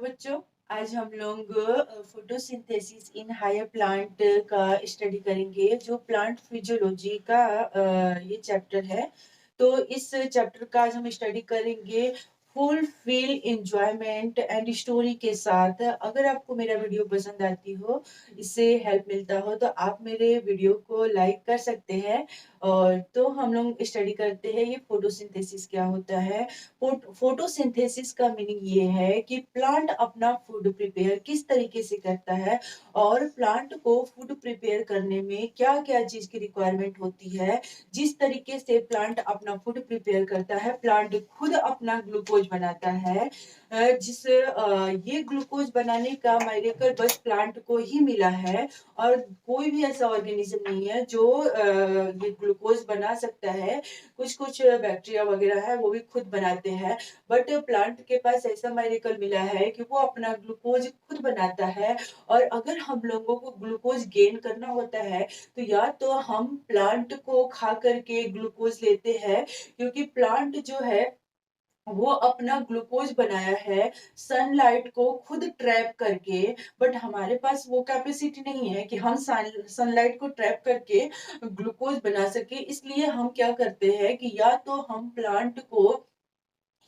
बच्चों, आज हम लोग फोटोसिंथेसिस इन हायर प्लांट का स्टडी करेंगे। जो प्लांट फिजियोलॉजी का ये चैप्टर है। तो इस चैप्टर का आज हम स्टडी करेंगे full feel enjoyment and story के साथ। अगर आपको मेरा वीडियो पसंद आती हो, इससे हेल्प मिलता हो, तो आप मेरे वीडियो को लाइक कर सकते हैं। और तो हम लोग स्टडी करते हैं ये फोटोसिंथेसिस क्या होता है। फोटोसिंथेसिस का मीनिंग ये है कि प्लांट अपना फूड प्रिपेयर किस तरीके से करता है, और प्लांट को फूड प्रिपेयर करने में क्या क्या चीज की रिक्वायरमेंट होती है। जिस तरीके से प्लांट अपना फूड प्रिपेयर करता है, प्लांट खुद अपना ग्लूकोज बनाता है। ये ग्लूकोज बनाने का मायरेकल बस प्लांट को ही मिला है, और कोई भी ऐसा ऑर्गेनिज्म नहीं है जो ये ग्लूकोज बना सकता है। कुछ कुछ बैक्टीरिया वगैरह है, वो भी खुद बनाते हैं। बट प्लांट के पास ऐसा मिरेकल मिला है कि वो अपना ग्लूकोज खुद बनाता है। और अगर हम लोगों को ग्लूकोज गेन करना होता है, तो या तो हम प्लांट को खा करके ग्लूकोज लेते हैं, क्योंकि प्लांट जो है वो अपना ग्लूकोज बनाया है सनलाइट को खुद ट्रैप करके। बट हमारे पास वो कैपेसिटी नहीं है कि हम सनलाइट को ट्रैप करके ग्लूकोज बना सके। इसलिए हम क्या करते हैं कि या तो हम प्लांट को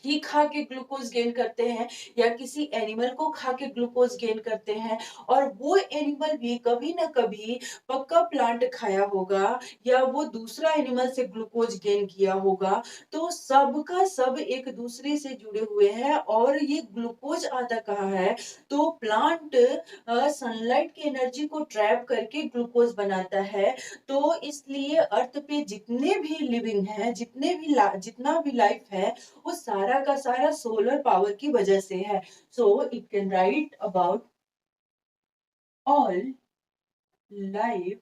ही खा के ग्लूकोज गेन करते हैं, या किसी एनिमल को खा के ग्लूकोज गेन करते हैं। और वो एनिमल भी कभी ना कभी पक्का प्लांट खाया होगा, या वो दूसरा एनिमल से ग्लूकोज गेन किया होगा। तो सबका सब एक दूसरे से जुड़े हुए हैं। और ये ग्लूकोज आता कहाँ है, तो प्लांट सनलाइट की एनर्जी को ट्रैप करके ग्लूकोज बनाता है। तो इसलिए अर्थ पे जितने भी लिविंग है, जितना भी लाइफ है, वो सारा का सारा सोलर पावर की वजह से है। So it can write about all life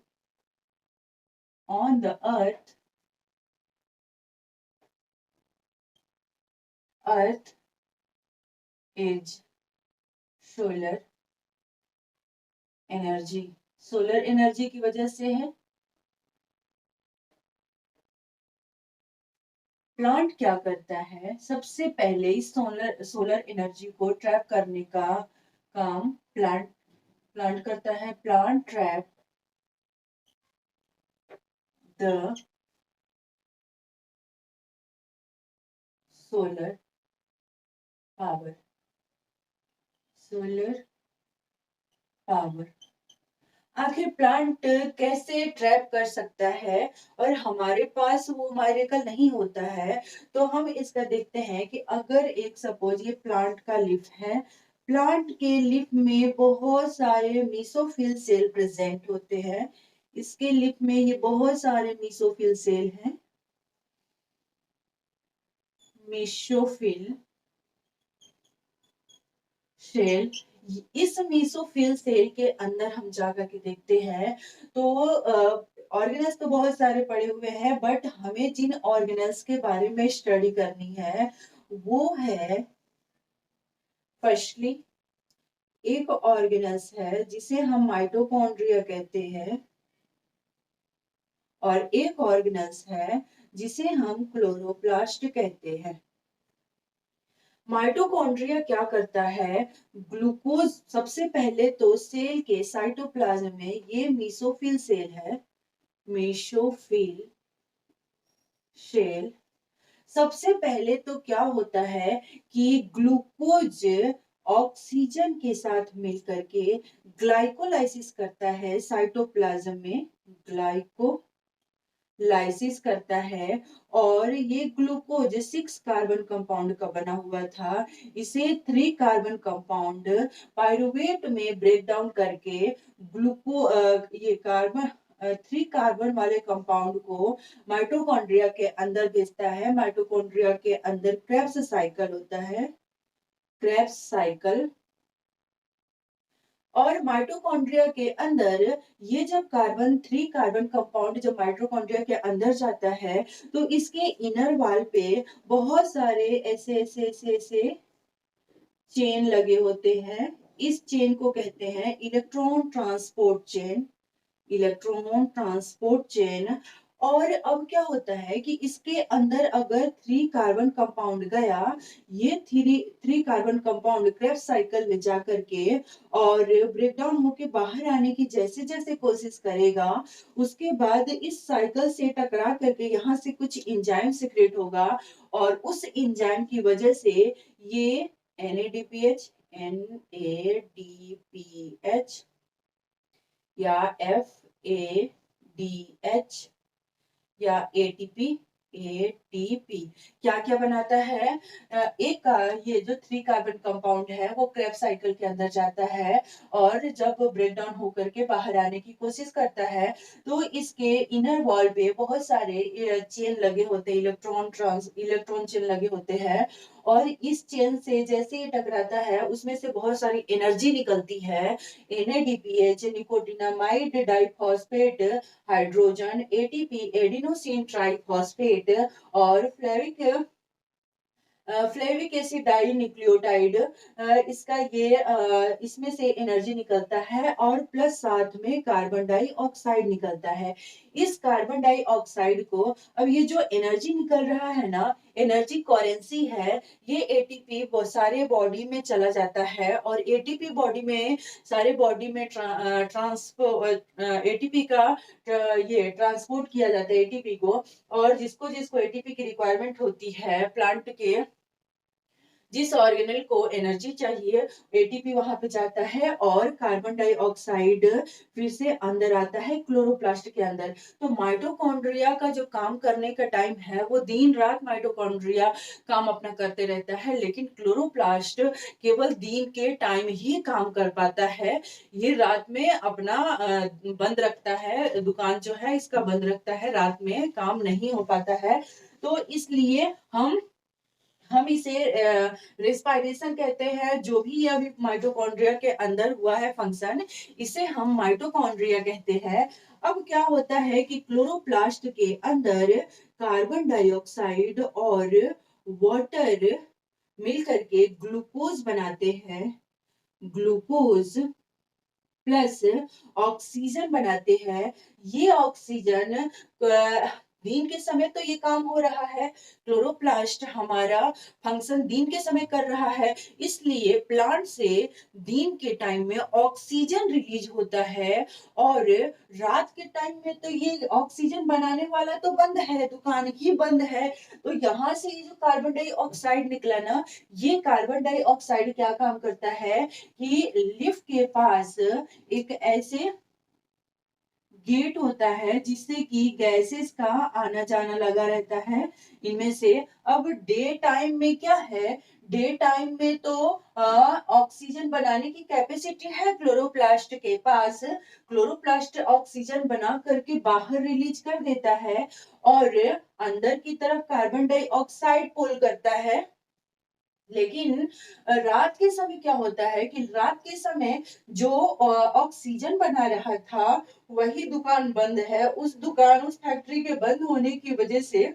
on the earth is solar energy. Solar energy की वजह से है। प्लांट क्या करता है, सबसे पहले इस सोलर एनर्जी को ट्रैप करने का काम प्लांट प्लांट करता है। Plant trap the solar power. Solar power आखिर प्लांट कैसे ट्रैप कर सकता है, और हमारे पास वो मायरेकल नहीं होता है। तो हम इसका देखते हैं कि अगर एक सपोज ये प्लांट का लीफ है, प्लांट के लीफ में बहुत सारे मीसोफिल सेल प्रेजेंट होते हैं। इसके लीफ में ये बहुत सारे मीसोफिल सेल हैं। Mesophyll cell. इस मीसोफिल सेल के अंदर हम जाकर के देखते हैं, तो ऑर्गेनल्स तो बहुत सारे पड़े हुए हैं, बट हमें जिन ऑर्गेनल्स के बारे में स्टडी करनी है, वो है फर्स्टली एक ऑर्गेनल्स है जिसे हम माइटोकॉन्ड्रिया कहते हैं, और एक ऑर्गेनल्स है जिसे हम क्लोरोप्लास्ट कहते हैं। माइटोकॉन्ड्रिया क्या करता है, ग्लूकोज सबसे पहले तो सेल के साइटोप्लाज्म में, ये मीसोफिल सेल है, मीसोफिल सेल। सबसे पहले तो क्या होता है कि ग्लूकोज ऑक्सीजन के साथ मिलकर के ग्लाइकोलाइसिस करता है साइटोप्लाज्म में। ग्लाइको लाइसिस करता है, और ये ग्लूकोज 6 कार्बन कंपाउंड का बना हुआ था। इसे 3 कार्बन कंपाउंड पायरुवेट में ब्रेक डाउन करके ये कार्बन 3 कार्बन वाले कंपाउंड को माइटोकॉन्ड्रिया के अंदर भेजता है। माइटोकॉन्ड्रिया के अंदर क्रेब्स साइकिल होता है, क्रेब्स साइकिल। और माइटोकॉन्ड्रिया के अंदर ये जब 3 कार्बन कंपाउंड जब माइटोकॉन्ड्रिया के अंदर जाता है, तो इसके इनर वॉल पे बहुत सारे ऐसे ऐसे ऐसे ऐसे चेन लगे होते हैं। इस चेन को कहते हैं electron transport chain. Electron transport chain. और अब क्या होता है कि इसके अंदर अगर 3 कार्बन कंपाउंड गया, ये three carbon compound Krebs cycle में जा करके और ब्रेकडाउन होके बाहर आने की जैसे जैसे कोशिश करेगा, उसके बाद इस साइकिल से टकरा करके यहाँ से कुछ एंजाइम सिक्रेट होगा और उस एंजाइम की वजह से ये NADPH, NADPH या FADH या एटीपी एटीपी क्या क्या बनाता है? एक ये जो 3 कार्बन कंपाउंड है वो क्रेब साइकिल के अंदर जाता है और जब ब्रेक डाउन होकर के बाहर आने की कोशिश करता है तो इसके इनर वॉल पे बहुत सारे चेन लगे होते हैं, इलेक्ट्रॉन चेन लगे होते हैं और इस चेन से जैसे ये टकराता है उसमें से बहुत सारी एनर्जी निकलती है। NADPH nicotinamide diphosphate hydrogen, ATP adenosine triphosphate और फ्लेविक एसिड डाई न्यूक्लियोटाइड, इसका ये इसमें से एनर्जी निकलता है और प्लस साथ में कार्बन डाइऑक्साइड निकलता है। इस कार्बन डाइऑक्साइड को अब ये जो एनर्जी निकल रहा है ना, एनर्जी करेंसी है, ये एटीपी सारे बॉडी में चला जाता है और एटीपी बॉडी में सारे बॉडी में एटीपी का ये ट्रांसपोर्ट किया जाता है एटीपी को, और जिसको जिसको एटीपी की रिक्वायरमेंट होती है प्लांट के जिस ऑर्गेनल को एनर्जी चाहिए, एटीपी वहां पे जाता है और कार्बन डाइऑक्साइड फिर से अंदर आता है क्लोरोप्लास्ट के अंदर। तो माइटोकॉन्ड्रिया का जो काम करने का टाइम है वो दिन रात माइटोकॉन्ड्रिया काम अपना करते रहता है, लेकिन क्लोरोप्लास्ट केवल दिन के टाइम ही काम कर पाता है। ये रात में अपना बंद रखता है, दुकान जो है इसका बंद रखता है, रात में काम नहीं हो पाता है। तो इसलिए हम इसे रेस्पिरेशन कहते हैं। जो भी अभी माइटोकॉन्ड्रिया के अंदर हुआ है फंक्शन, इसे हम माइटोकॉन्ड्रिया कहते हैं। अब क्या होता है कि क्लोरोप्लास्ट के अंदर कार्बन डाइऑक्साइड और वाटर मिलकर के ग्लूकोज बनाते हैं। ग्लूकोज प्लस ऑक्सीजन बनाते हैं। ये ऑक्सीजन दिन के समय तो ये काम हो रहा है, क्लोरोप्लास्ट हमारा फंक्शन दिन के समय कर रहा है, इसलिए प्लांट से दिन के टाइम में ऑक्सीजन रिलीज होता है और रात के टाइम में तो ये ऑक्सीजन बनाने वाला तो बंद है, दुकान ही बंद है। तो यहाँ से ये जो कार्बन डाइऑक्साइड निकला ना, ये कार्बन डाइऑक्साइड क्या काम करता है कि लिफ्ट के पास एक ऐसे गेट होता है जिससे कि गैसेस का आना जाना लगा रहता है इनमें से। अब डे टाइम में क्या है, डे टाइम में तो ऑक्सीजन बनाने की कैपेसिटी है क्लोरोप्लास्ट के पास, क्लोरोप्लास्ट ऑक्सीजन बना करके बाहर रिलीज कर देता है और अंदर की तरफ कार्बन डाइऑक्साइड पुल करता है। लेकिन रात के समय क्या होता है कि रात के समय जो ऑक्सीजन बना रहा था वही दुकान बंद है, उस फैक्ट्री के बंद होने की वजह से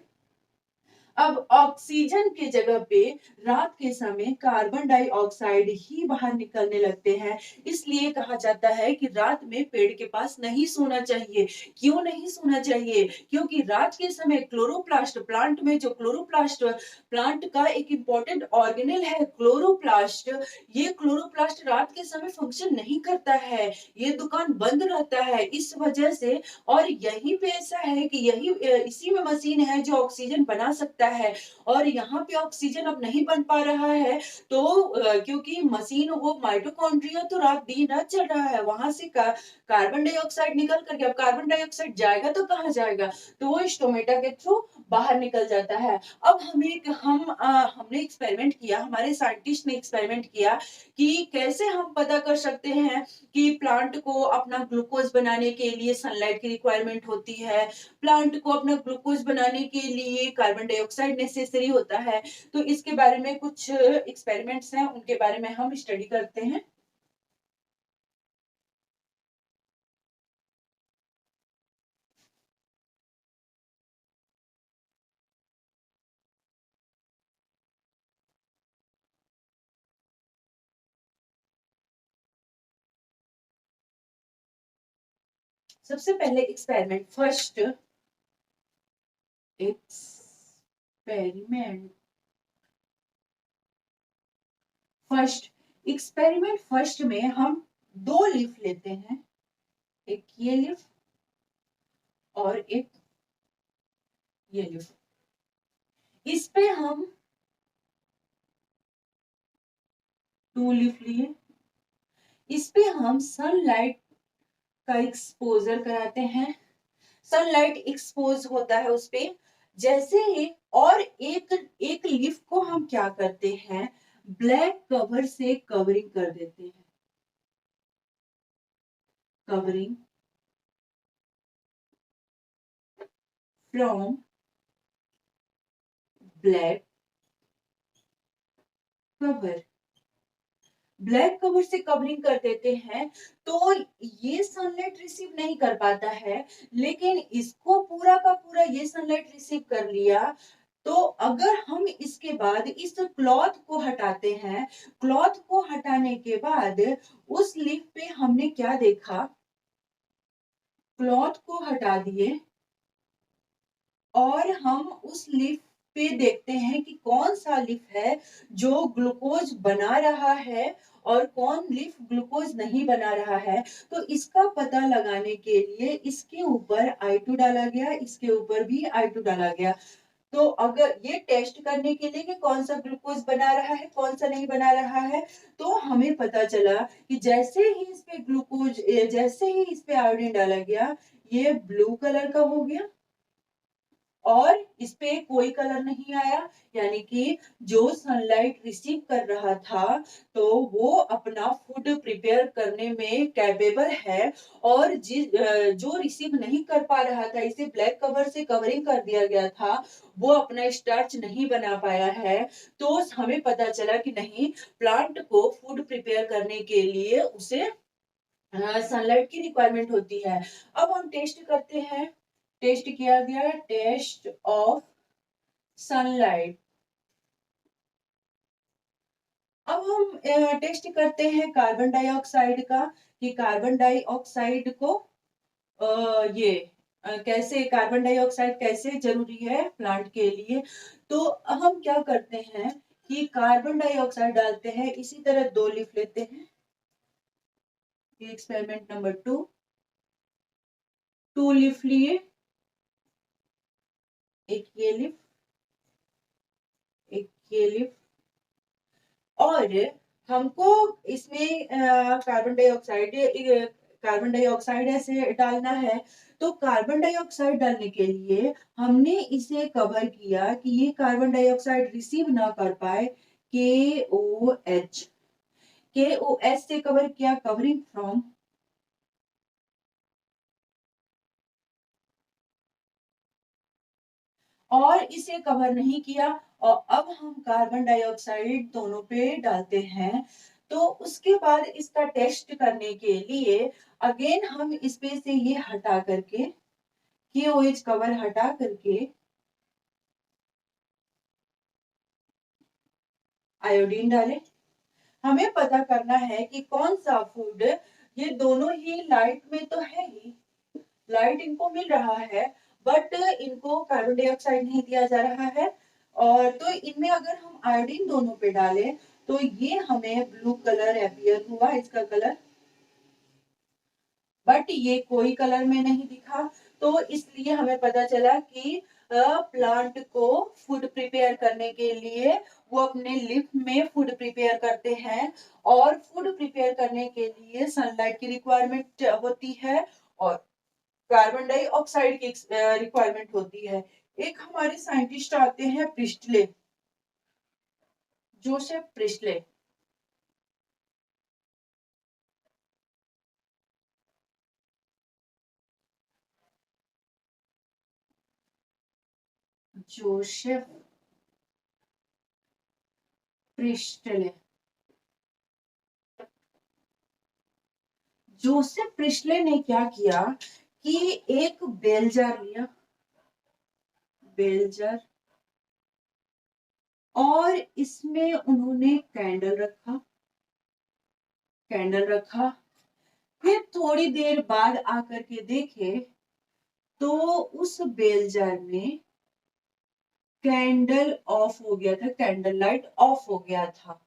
अब ऑक्सीजन के जगह पे रात के समय कार्बन डाइऑक्साइड ही बाहर निकलने लगते हैं। इसलिए कहा जाता है कि रात में पेड़ के पास नहीं सोना चाहिए। क्यों नहीं सोना चाहिए? क्योंकि रात के समय क्लोरोप्लास्ट, प्लांट में जो क्लोरोप्लास्ट, प्लांट का एक इंपॉर्टेंट ऑर्गेनल है क्लोरोप्लास्ट, ये क्लोरोप्लास्ट रात के समय फंक्शन नहीं करता है, ये दुकान बंद रहता है इस वजह से। और यहीं पे ऐसा है कि यही इसी में मशीन है जो ऑक्सीजन बना सकता है और यहाँ पे ऑक्सीजन अब नहीं बन पा रहा है। तो क्योंकि मशीन वो माइटोकॉन्ड्रिया तो दिन रात चल रहा है, वहां से कार्बन डाइऑक्साइड निकल करके, अब कार्बन डाइऑक्साइड जाएगा तो कहाँ जाएगा, तो वो स्टोमेटा के थ्रू बाहर निकल जाता है। अब हमने एक्सपेरिमेंट किया, हमारे साइंटिस्ट ने एक्सपेरिमेंट किया कि कैसे हम पता कर सकते हैं कि प्लांट को अपना ग्लूकोज बनाने के लिए सनलाइट की रिक्वायरमेंट होती है, प्लांट को अपना ग्लूकोज बनाने के लिए कार्बन डाइऑक्साइड नेसेसरी होता है। तो इसके बारे में कुछ एक्सपेरिमेंट्स हैं, उनके बारे में हम स्टडी करते हैं। सबसे पहले experiment first experiment first. Experiment first में हम दो लीफ लेते हैं, एक ये लीफ और एक ये लीफ। इस पे हम टू लीफ लिए, इस पे हम सनलाइट का एक्सपोजर कराते हैं। सनलाइट एक्सपोज होता है उस पे, जैसे ही और एक एक लीफ को हम क्या करते हैं, ब्लैक कवर से कवरिंग कर देते हैं। Covering from black cover, black cover से कवरिंग कर देते हैं, तो ये सनलाइट रिसीव नहीं कर पाता है। लेकिन इसको पूरा का पूरा ये सनलाइट रिसीव कर लिया। तो अगर हम इसके बाद इस क्लॉथ को हटाते हैं, क्लॉथ को हटाने के बाद उस लीफ पे हमने क्या देखा, क्लॉथ को हटा दिए और हम उस लीफ पे देखते हैं कि कौन सा लीफ है जो ग्लूकोज बना रहा है और कौन लीफ ग्लूकोज नहीं बना रहा है। तो इसका पता लगाने के लिए इसके ऊपर I2 डाला गया, इसके ऊपर भी I2 डाला गया। तो अगर ये टेस्ट करने के लिए कि कौन सा ग्लूकोज बना रहा है कौन सा नहीं बना रहा है, तो हमें पता चला कि जैसे ही इस पे ग्लूकोज, जैसे ही इस पे आयोडीन डाला गया, ये ब्लू कलर का हो गया और इस पे कोई कलर नहीं आया। यानी कि जो सनलाइट रिसीव कर रहा था तो वो अपना फूड प्रिपेयर करने में कैपेबल है, और जो रिसीव नहीं कर पा रहा था, इसे ब्लैक कवर से कवरिंग कर दिया गया था, वो अपना स्टार्च नहीं बना पाया है। तो हमें पता चला कि नहीं, प्लांट को फूड प्रिपेयर करने के लिए उसे सनलाइट की रिक्वायरमेंट होती है। अब हम टेस्ट करते हैं। टेस्ट किया गया, टेस्ट ऑफ सनलाइट। अब हम टेस्ट करते हैं कार्बन डाइऑक्साइड का, कि कार्बन डाइऑक्साइड को कैसे, कार्बन डाइऑक्साइड कैसे जरूरी है प्लांट के लिए। तो हम क्या करते हैं कि कार्बन डाइऑक्साइड डालते हैं, इसी तरह दो लीफ लेते हैं। एक्सपेरिमेंट नंबर टू लीफ लिए, एक ये लीफ, एक ये लीफ, और हमको इसमें कार्बन डाइऑक्साइड ऐसे डालना है। तो कार्बन डाइऑक्साइड डालने के लिए हमने इसे कवर किया कि ये कार्बन डाइऑक्साइड रिसीव ना कर पाए, KOH, KOH से कवर किया, कवरिंग फ्रॉम, और इसे कवर नहीं किया। और अब हम कार्बन डाइऑक्साइड दोनों पे डालते हैं। तो उसके बाद इसका टेस्ट करने के लिए अगेन हम इस पे से ये हटा करके, KOH कवर हटा करके आयोडीन डालें। हमें पता करना है कि कौन सा फूड, ये दोनों ही लाइट में तो है ही, लाइट इनको मिल रहा है, बट इनको कार्बन डाइऑक्साइड नहीं दिया जा रहा है। और तो इनमें अगर हम आयोडीन दोनों पे डालें तो ये हमें ब्लू कलर अपीयर हुआ, इसका कलर, बट ये कोई कलर में नहीं दिखा। तो इसलिए हमें पता चला कि प्लांट को फूड प्रिपेयर करने के लिए वो अपने लिप में फूड प्रिपेयर करते हैं, और फूड प्रिपेयर करने के लिए सनलाइट की रिक्वायरमेंट होती है और कार्बन डाइऑक्साइड की रिक्वायरमेंट होती है। एक हमारे साइंटिस्ट आते हैं Presley, Joseph Presley. Joseph Presley, Joseph Presley ने क्या किया कि एक बेल जार लिया, बेल जार, और इसमें उन्होंने कैंडल रखा, कैंडल रखा। फिर थोड़ी देर बाद आकर के देखे तो उस बेल जार में कैंडल ऑफ हो गया था, कैंडल लाइट ऑफ हो गया था।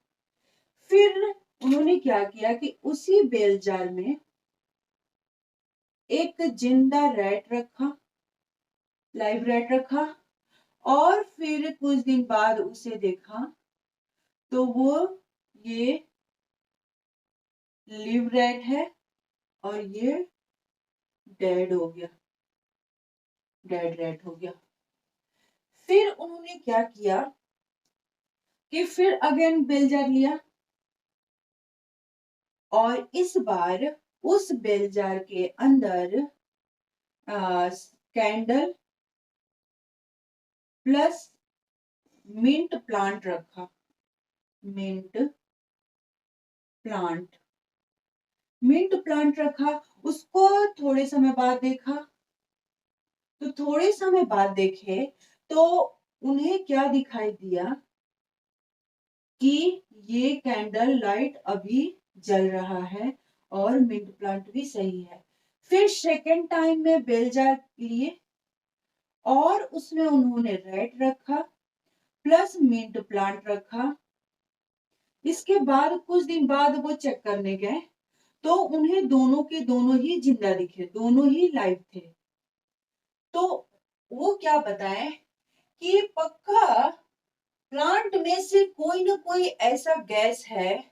फिर उन्होंने क्या किया कि उसी बेल जार में एक जिंदा रैट रखा, लाइव रैट रखा, और फिर कुछ दिन बाद उसे देखा तो वो ये लिव रैट है और ये डेड हो गया, डेड रैट हो गया। फिर उन्होंने क्या किया कि फिर अगेन बेल जार लिया और इस बार उस बेल जार के अंदर कैंडल प्लस मिंट प्लांट रखा, मिंट प्लांट, मिंट प्लांट रखा। उसको थोड़े समय बाद देखा, तो थोड़े समय बाद देखे तो उन्हें क्या दिखाई दिया कि ये कैंडल लाइट अभी जल रहा है और मिंट प्लांट भी सही है। फिर सेकेंड टाइम में बेल जार लिए और उसमें उन्होंने रेड रखा प्लस मिंट प्लांट रखा। इसके बाद कुछ दिन बाद वो चेक करने गए तो उन्हें दोनों के दोनों ही जिंदा दिखे, दोनों ही लाइव थे। तो वो क्या बताएं कि पक्का प्लांट में से कोई ना कोई ऐसा गैस है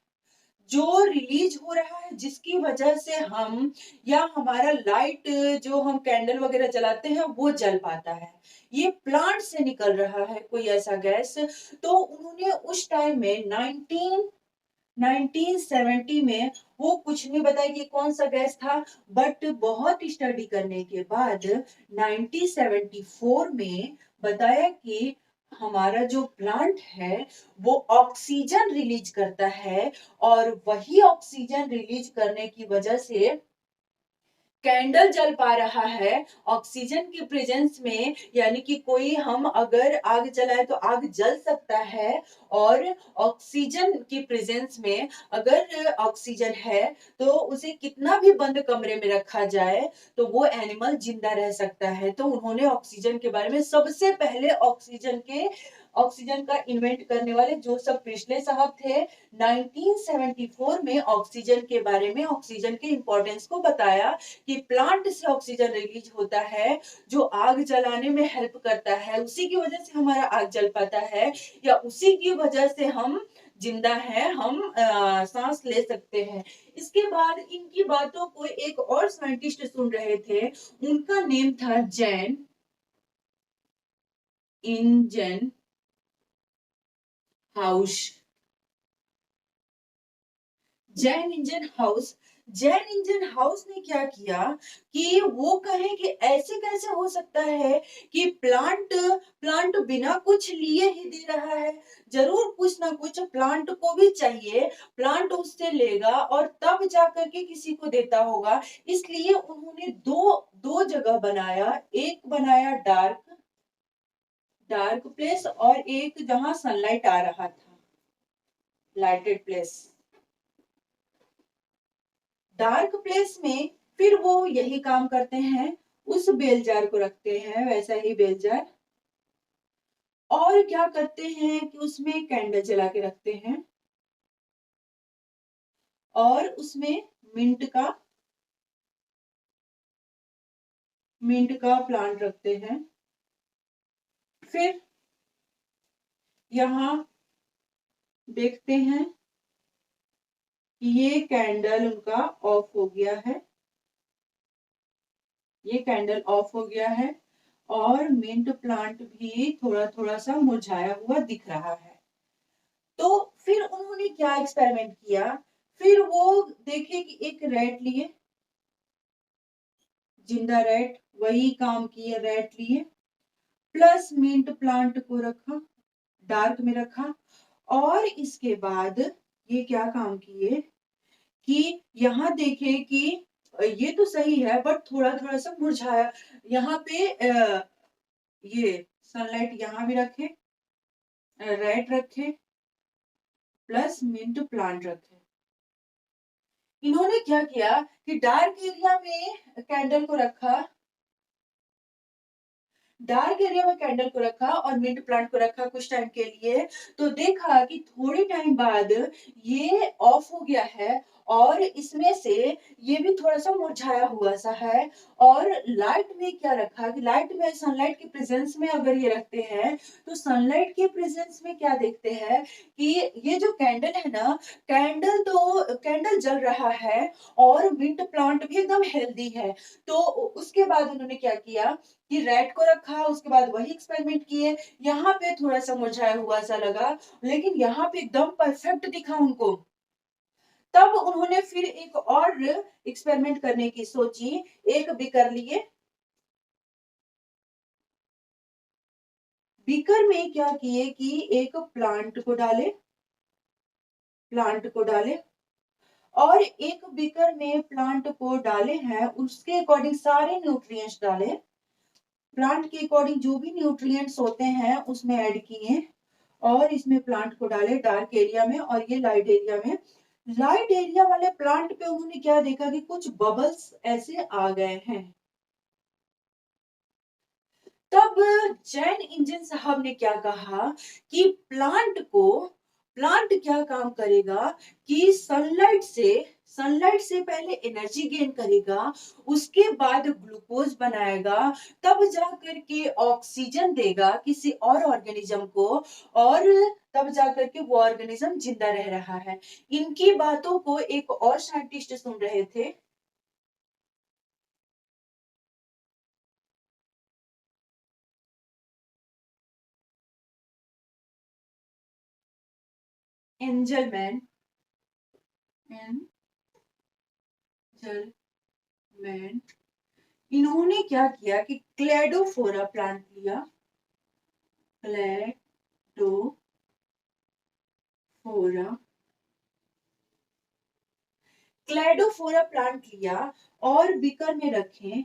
जो रिलीज हो रहा है जिसकी वजह से हम या हमारा लाइट जो हम कैंडल वगैरह जलाते हैं वो जल पाता है। ये प्लांट से निकल रहा है कोई ऐसा गैस। तो उन्होंने उस टाइम में 1970 में वो कुछ नहीं बताया कि कौन सा गैस था, बट बहुत स्टडी करने के बाद 1974 में बताया कि हमारा जो प्लांट है वो ऑक्सीजन रिलीज करता है और वही ऑक्सीजन रिलीज करने की वजह से कैंडल जल पा रहा है ऑक्सीजन के प्रेजेंस में। यानी कि कोई हम अगर आग जलाए तो आग जल सकता है और ऑक्सीजन की प्रेजेंस में अगर ऑक्सीजन है तो उसे कितना भी बंद कमरे में रखा जाए तो वो एनिमल जिंदा रह सकता है। तो उन्होंने ऑक्सीजन के बारे में सबसे पहले ऑक्सीजन का इन्वेंट करने वाले जोसेफ प्रिस्टले साहब थे। 1974 में ऑक्सीजन के बारे में, ऑक्सीजन के इंपॉर्टेंस को बताया कि प्लांट से ऑक्सीजन रिलीज होता है जो आग जलाने में हेल्प करता है, उसी की वजह से हमारा आग जल पाता है या उसी की वजह से हम जिंदा हैं, हम सांस ले सकते हैं। इसके बाद इनकी बातों को एक और साइंटिस्ट सुन रहे थे, उनका नेम था Jain engine house. Jain engine house, Jain engine house ने क्या किया कि वो कहे कि ऐसे कैसे हो सकता है कि प्लांट प्लांट बिना कुछ लिए ही दे रहा है, जरूर कुछ ना कुछ प्लांट को भी चाहिए, प्लांट उससे लेगा और तब जाकर के किसी को देता होगा। इसलिए उन्होंने दो दो जगह बनाया, एक बनाया डार्क डार्क प्लेस और एक जहां सनलाइट आ रहा था, लाइटेड प्लेस। डार्क प्लेस में फिर वो यही काम करते हैं, उस बेल जार को रखते हैं वैसा ही बेल जार, और क्या करते हैं कि उसमें कैंडल जला के रखते हैं और उसमें मिंट का मिंट का प्लांट रखते हैं। फिर यहाँ देखते हैं कि ये कैंडल उनका ऑफ हो गया है, ये कैंडल ऑफ हो गया है और मिंट प्लांट भी थोड़ा थोड़ा सा मुरझाया हुआ दिख रहा है। तो फिर उन्होंने क्या एक्सपेरिमेंट किया, फिर वो देखे कि एक रैट लिए, जिंदा रैट, वही काम किए, रैट लिए प्लस मिंट प्लांट को रखा, डार्क में रखा, और इसके बाद ये क्या काम किए कि यहाँ देखे कि ये तो सही है बट थोड़ा थोड़ा सा मुरझाया। यहाँ पे ये सनलाइट यहाँ भी रखे, रैट रखे प्लस मिंट प्लांट रखे। इन्होंने क्या किया कि डार्क एरिया में कैंडल को रखा, डार्क एरिया में कैंडल को रखा और मिंट प्लांट को रखा कुछ टाइम के लिए, तो देखा कि थोड़े टाइम बाद ये ऑफ हो गया है और इसमें से ये भी थोड़ा सा मुरझाया हुआ सा है। और लाइट में क्या रखा कि लाइट में सनलाइट के प्रेजेंस में अगर ये रखते हैं तो सनलाइट के प्रेजेंस में क्या देखते हैं कि ये जो कैंडल है ना, कैंडल जल रहा है और मिंट प्लांट भी एकदम हेल्दी है। तो उसके बाद उन्होंने क्या किया कि रेड को रखा, उसके बाद वही एक्सपेरिमेंट किए। यहाँ पे थोड़ा सा मुरझाया हुआ सा लगा, लेकिन यहाँ पे एकदम परफेक्ट दिखा उनको। तब उन्होंने फिर एक और एक्सपेरिमेंट करने की सोची। एक बीकर लिए, बीकर में क्या किए कि एक प्लांट को डाले और एक बीकर में प्लांट को डाले हैं, उसके अकॉर्डिंग सारे न्यूट्रिएंट्स डाले। प्लांट के अकॉर्डिंग जो भी न्यूट्रिएंट्स होते हैं उसमें ऐड किए और इसमें प्लांट को डाले डार्क एरिया में और ये लाइट एरिया में। लाइट एरिया वाले प्लांट पे उन्होंने क्या देखा कि कुछ बबल्स ऐसे आ गए हैं। तब जैन इंजन साहब ने क्या कहा कि प्लांट क्या काम करेगा कि सनलाइट से पहले एनर्जी गेन करेगा, उसके बाद ग्लूकोज बनाएगा, तब जाकर के ऑक्सीजन देगा किसी और ऑर्गेनिज्म को और तब जाकर के वो ऑर्गेनिज्म जिंदा रह रहा है। इनकी बातों को एक और साइंटिस्ट सुन रहे थे, एंजलमैन एंजलमैन इन्होंने क्या किया कि क्लेडोफोरा प्लांट लिया, क्लेडोफोरा क्लेडोफोरा प्लांट लिया और बीकर में रखे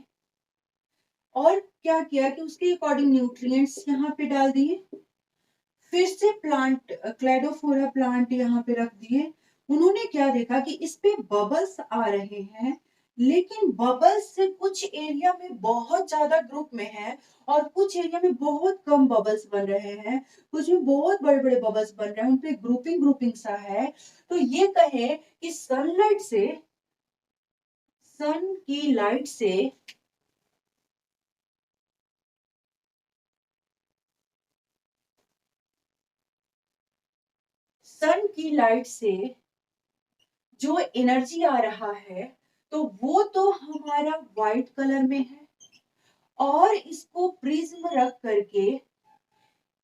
और क्या किया कि उसके अकॉर्डिंग न्यूट्रिएंट्स यहाँ पे डाल दिए। फिर से क्लेडोफोरा प्लांट यहाँ पे रख दिए। उन्होंने क्या देखा कि इस पे बबल्स आ रहे हैं, लेकिन बबल्स से कुछ एरिया में बहुत ज्यादा ग्रुप में है और कुछ एरिया में बहुत कम बबल्स बन रहे हैं, कुछ में बहुत बड़े बड़े बबल्स बन रहे हैं, उनपे ग्रुपिंग ग्रुपिंग सा है। तो ये कहे कि सन की लाइट से सन की लाइट से जो एनर्जी आ रहा है तो वो तो हमारा व्हाइट कलर में है और इसको प्रिज्म रख करके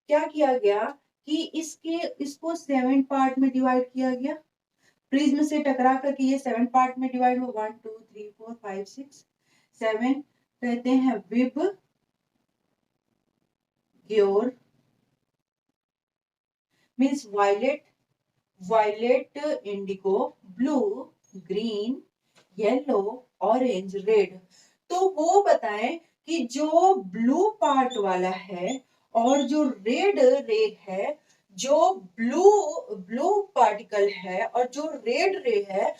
क्या किया गया कि इसको 7 पार्ट में डिवाइड किया गया। प्रिज्म से टकरा करके ये 7 पार्ट में डिवाइड हुआ, 1 2 3 4 5 6 7 कहते हैं VIBGYOR means violet indigo blue green yellow orange red. तो वो बताएं कि जो ब्लू पार्ट वाला है और जो रेड रे है, जो ब्लू पार्टिकल है और जो रेड रे है,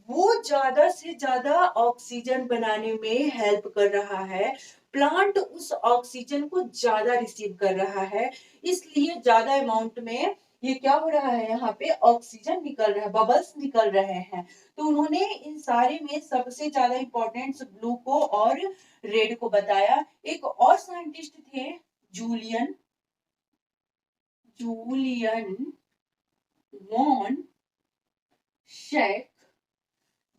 वो ज्यादा से ज्यादा ऑक्सीजन बनाने में हेल्प कर रहा है। प्लांट उस ऑक्सीजन को ज्यादा रिसीव कर रहा है, इसलिए ज्यादा अमाउंट में ये क्या हो रहा है, यहाँ पे ऑक्सीजन निकल रहा है, बबल्स निकल रहे हैं। तो उन्होंने इन सारे में सबसे ज्यादा इंपॉर्टेंट ब्लू को और रेड को बताया। एक और साइंटिस्ट थे, Julian Julian von Sachs.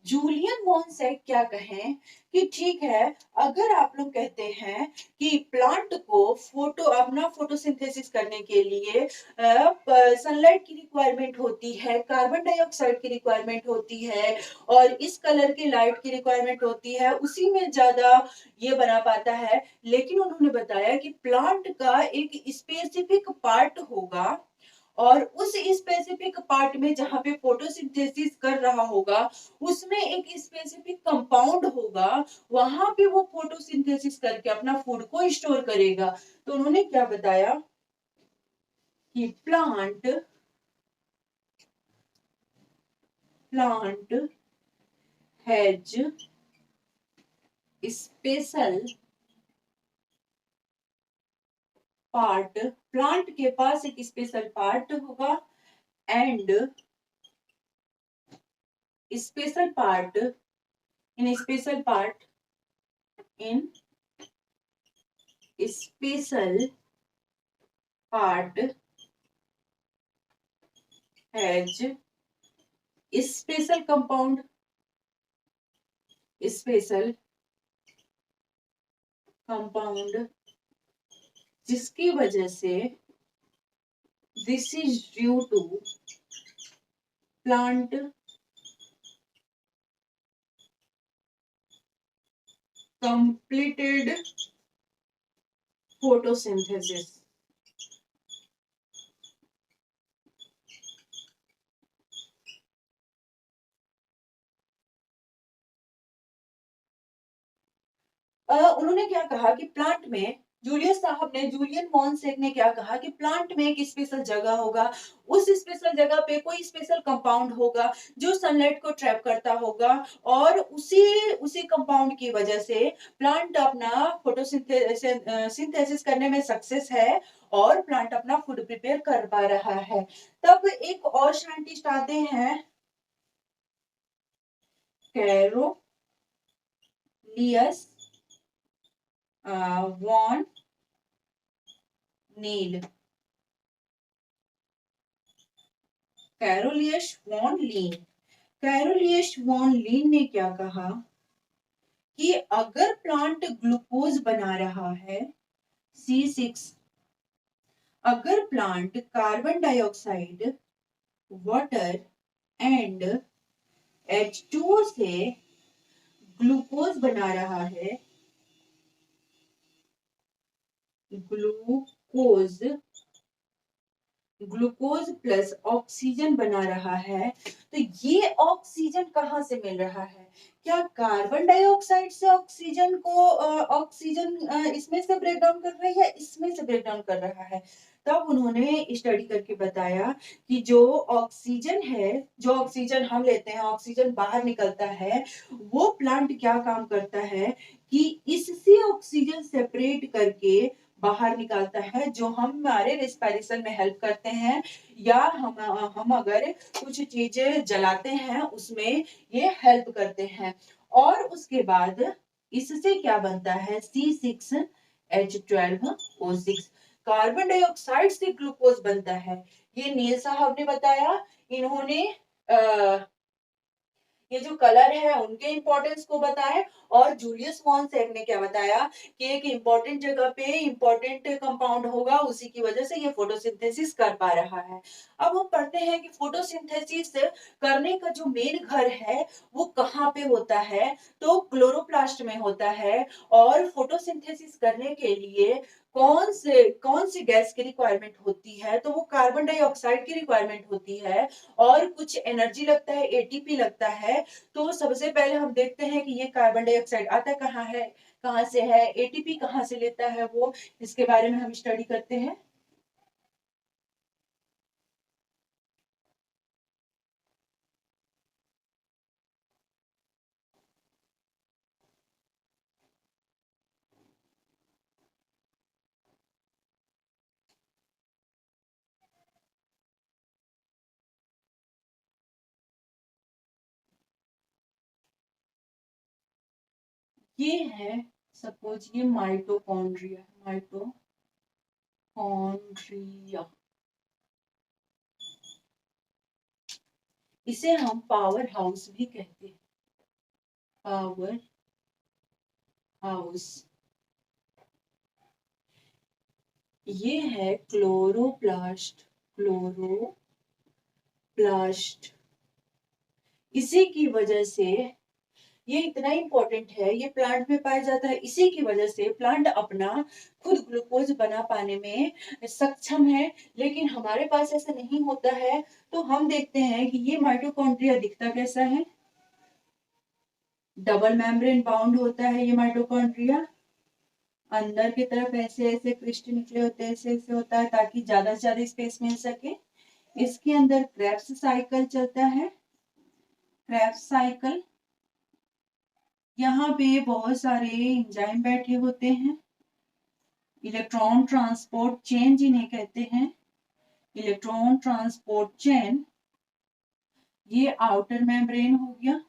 Julian von Sachs क्या कहें कि ठीक है, अगर आप लोग कहते हैं कि प्लांट को अपना फोटोसिंथेसिस करने के लिए सनलाइट की रिक्वायरमेंट होती है, कार्बन डाइऑक्साइड की रिक्वायरमेंट होती है और इस कलर की लाइट की रिक्वायरमेंट होती है, उसी में ज्यादा ये बना पाता है। लेकिन उन्होंने बताया कि प्लांट का एक स्पेसिफिक पार्ट होगा और उस स्पेसिफिक पार्ट में जहां पे फोटोसिंथेसिस कर रहा होगा उसमें एक स्पेसिफिक कंपाउंड होगा, वहां पे वो फोटोसिंथेसिस करके अपना फूड को स्टोर करेगा। तो उन्होंने क्या बताया कि plant has special part, plant के पास एक स्पेशल पार्ट होगा and special part in special part in special part has special compound, special compound जिसकी वजह से this is due to plant completed photosynthesis. उन्होंने क्या कहा कि प्लांट में जूलियन मॉन्सेक ने क्या कहा कि प्लांट में एक स्पेशल जगह होगा, उस स्पेशल जगह पे कोई स्पेशल कंपाउंड होगा जो सनलाइट को ट्रैप करता होगा और उसी कंपाउंड की वजह से प्लांट अपना फोटोसिंथेसिस करने में सक्सेस है और प्लांट अपना फूड प्रिपेयर कर पा रहा है। तब एक और साइंटिस्ट आते हैं कैरोलियस वॉन नील। कैरोलियस वॉन लीन ने क्या कहा कि अगर प्लांट ग्लूकोज बना रहा है C6, अगर plant carbon dioxide, water and H2O से ग्लूकोज बना रहा है, ग्लूकोज प्लस ऑक्सीजन बना रहा है, तो ये ऑक्सीजन कहां से मिल रहा है? क्या कार्बन डाइऑक्साइड से ऑक्सीजन इसमें से ब्रेक डाउन कर रहा है या इसमें से ब्रेक डाउन कर रहा है? तब उन्होंने स्टडी करके बताया कि जो ऑक्सीजन हम लेते हैं, ऑक्सीजन बाहर निकलता है, वो प्लांट क्या काम करता है कि इससे ऑक्सीजन सेपरेट करके बाहर निकालता है, जो हमारे रेस्पिरेशन में हेल्प करते हैं या हम अगर कुछ चीजें जलाते हैं उसमें ये हेल्प करते हैं। और उसके बाद इससे क्या बनता है? C6H12O6, कार्बन डाइऑक्साइड से ग्लूकोज बनता है। ये नील साहब ने बताया। इन्होंने ये जो कलर है उनके इंपॉर्टेंस को बताएं और जूलियस मॉन्सेक ने क्या बताया कि एक इंपॉर्टेंट जगह पे इंपॉर्टेंट कंपाउंड होगा, उसी की वजह से ये फोटोसिंथेसिस कर पा रहा है। अब हम पढ़ते हैं कि फोटोसिंथेसिस करने का जो मेन घर है वो कहाँ पे होता है, तो क्लोरोप्लास्ट में होता है। और फोटोसिंथेसिस करने के लिए कौन सी गैस की रिक्वायरमेंट होती है, तो वो कार्बन डाइऑक्साइड की रिक्वायरमेंट होती है और कुछ एनर्जी लगता है, एटीपी लगता है। तो सबसे पहले हम देखते हैं कि ये कार्बन डाइऑक्साइड आता कहाँ से है, एटीपी कहाँ से लेता है, वो इसके बारे में हम स्टडी करते हैं। ये है सपोज ये माइटोकॉन्ड्रिया, इसे हम पावर हाउस भी कहते हैं, पावर हाउस। ये है क्लोरोप्लास्ट। इसी की वजह से ये इतना इंपॉर्टेंट है, ये प्लांट में पाया जाता है, इसी की वजह से प्लांट अपना खुद ग्लूकोज बना पाने में सक्षम है। लेकिन हमारे पास ऐसा नहीं होता है। तो हम देखते हैं कि ये माइटोकॉन्ड्रिया दिखता कैसा है, डबल मेम्ब्रेन बाउंड होता है ये माइटोकॉन्ड्रिया। अंदर की तरफ ऐसे ऐसे क्रिस्टल निकले होते हैं, ऐसे ऐसे होता है ताकि ज्यादा से ज्यादा स्पेस मिल सके। इसके अंदर क्रेब्स साइकिल चलता है, क्रेब्स साइकिल। यहाँ पे बहुत सारे एंजाइम बैठे होते हैं, इलेक्ट्रॉन ट्रांसपोर्ट चेन जिन्हें कहते हैं, इलेक्ट्रॉन ट्रांसपोर्ट चेन। ये आउटर मेम्ब्रेन हो गया,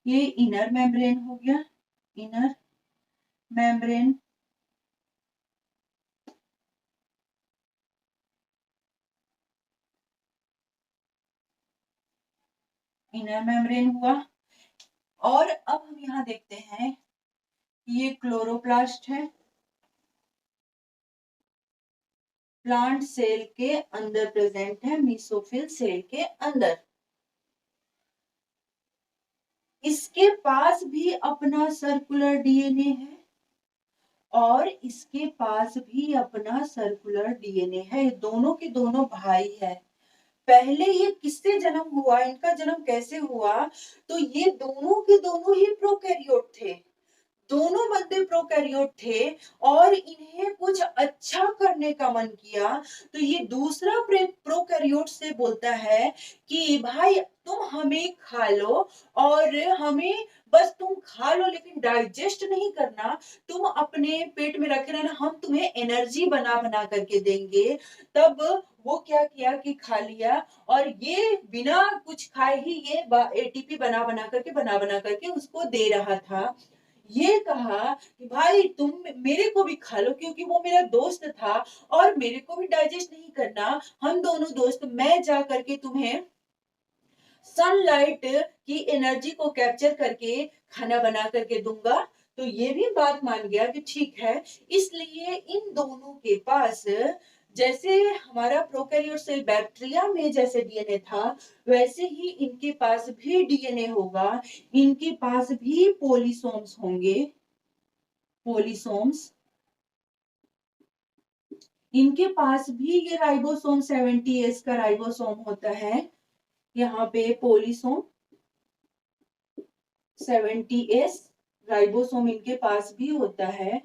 ये इनर मेम्ब्रेन हो गया, इनर मेम्ब्रेन। इनर मेम्ब्रेन हुआ। और अब हम यहाँ देखते हैं ये क्लोरोप्लास्ट है, प्लांट सेल के अंदर प्रेजेंट है, मेसोफिल सेल के अंदर। इसके पास भी अपना सर्कुलर डीएनए है और इसके पास भी अपना सर्कुलर डीएनए है। ये दोनों के दोनों भाई है। पहले ये किससे जन्म हुआ, इनका जन्म कैसे हुआ? तो ये दोनों के दोनों ही प्रोकैरियोट थे, दोनों बंदे प्रोकैरियोट थे और इन्हें कुछ अच्छा करने का मन किया। तो ये दूसरा प्रोकैरियोट से बोलता है कि भाई तुम हमें खा लो और हमें बस तुम खा लो लेकिन डाइजेस्ट नहीं करना, तुम अपने पेट में रखे रहना, हम तुम्हें एनर्जी बना बना करके देंगे। तब वो क्या किया कि खा लिया और ये बिना कुछ खाए ही ये एटीपी बना बना करके उसको दे रहा था। ये कहा कि भाई तुम मेरे को भी खा लो, क्योंकि वो मेरा दोस्त था और मेरे को भी डाइजेस्ट नहीं करना, हम दोनों दोस्त, मैं जा करके तुम्हें सनलाइट की एनर्जी को कैप्चर करके खाना बना करके दूंगा। तो ये भी बात मान गया कि ठीक है। इसलिए इन दोनों के पास, जैसे हमारा प्रोकैरियोट सेल बैक्टीरिया में जैसे डीएनए था, वैसे ही इनके पास भी डीएनए होगा, इनके पास भी पोलिसोम्स होंगे, पोलिसोम्स। इनके पास भी ये राइबोसोम 70S का राइबोसोम होता है, यहाँ पे पोलिसोम 70S राइबोसोम इनके पास भी होता है,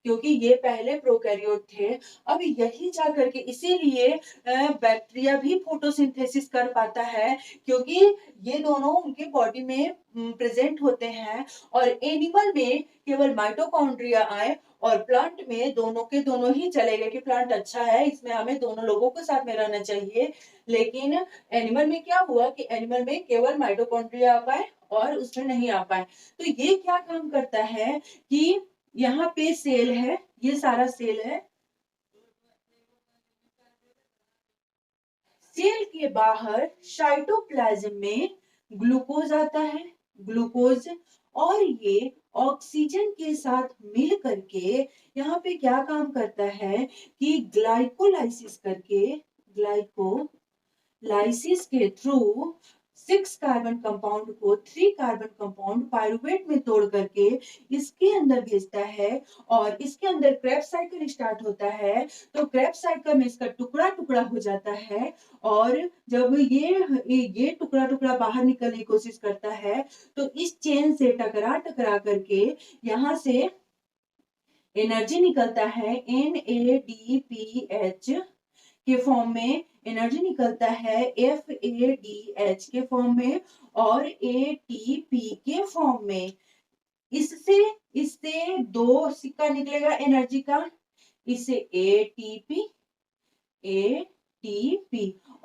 क्योंकि ये पहले प्रोकैरियोट थे। अब यही जा करके इसीलिए बैक्टीरिया भी फोटोसिंथेसिस कर पाता है, क्योंकि ये दोनों उनके बॉडी में प्रेजेंट होते हैं। और एनिमल में केवल माइटोकॉन्ड्रिया आए और प्लांट में दोनों के दोनों ही चले गए कि प्लांट अच्छा है, इसमें हमें दोनों लोगों को साथ में रहना चाहिए। लेकिन एनिमल में क्या हुआ कि एनिमल में केवल माइटोकॉन्ड्रिया आ पाए और उसमें नहीं आ पाए। तो ये क्या काम करता है कि यहाँ पे सेल है, ये सारा सेल है, सेल के बाहर साइटोप्लाज्म में ग्लूकोज आता है, ग्लूकोज। और ये ऑक्सीजन के साथ मिल करके यहाँ पे क्या काम करता है कि ग्लाइकोलाइसिस करके, ग्लाइकोलाइसिस के थ्रू 6 कार्बन कंपाउंड को 3 कार्बन कंपाउंड पाइरुवेट में तोड़ करके इसके अंदर भेजता है। और इसके अंदर क्रेब्स साइकिल स्टार्ट होता है। तो क्रेब्स साइकिल में इसका टुकड़ा टुकड़ा हो जाता है और जब ये टुकड़ा टुकड़ा बाहर निकलने की कोशिश करता है तो इस चेन से टकरा टकरा करके यहाँ से एनर्जी निकलता है, NADPH के फॉर्म में एनर्जी निकलता है, FADH के फॉर्म में और ATP के फॉर्म में। इससे इससे दो सिक्का निकलेगा एनर्जी का, इससे ATP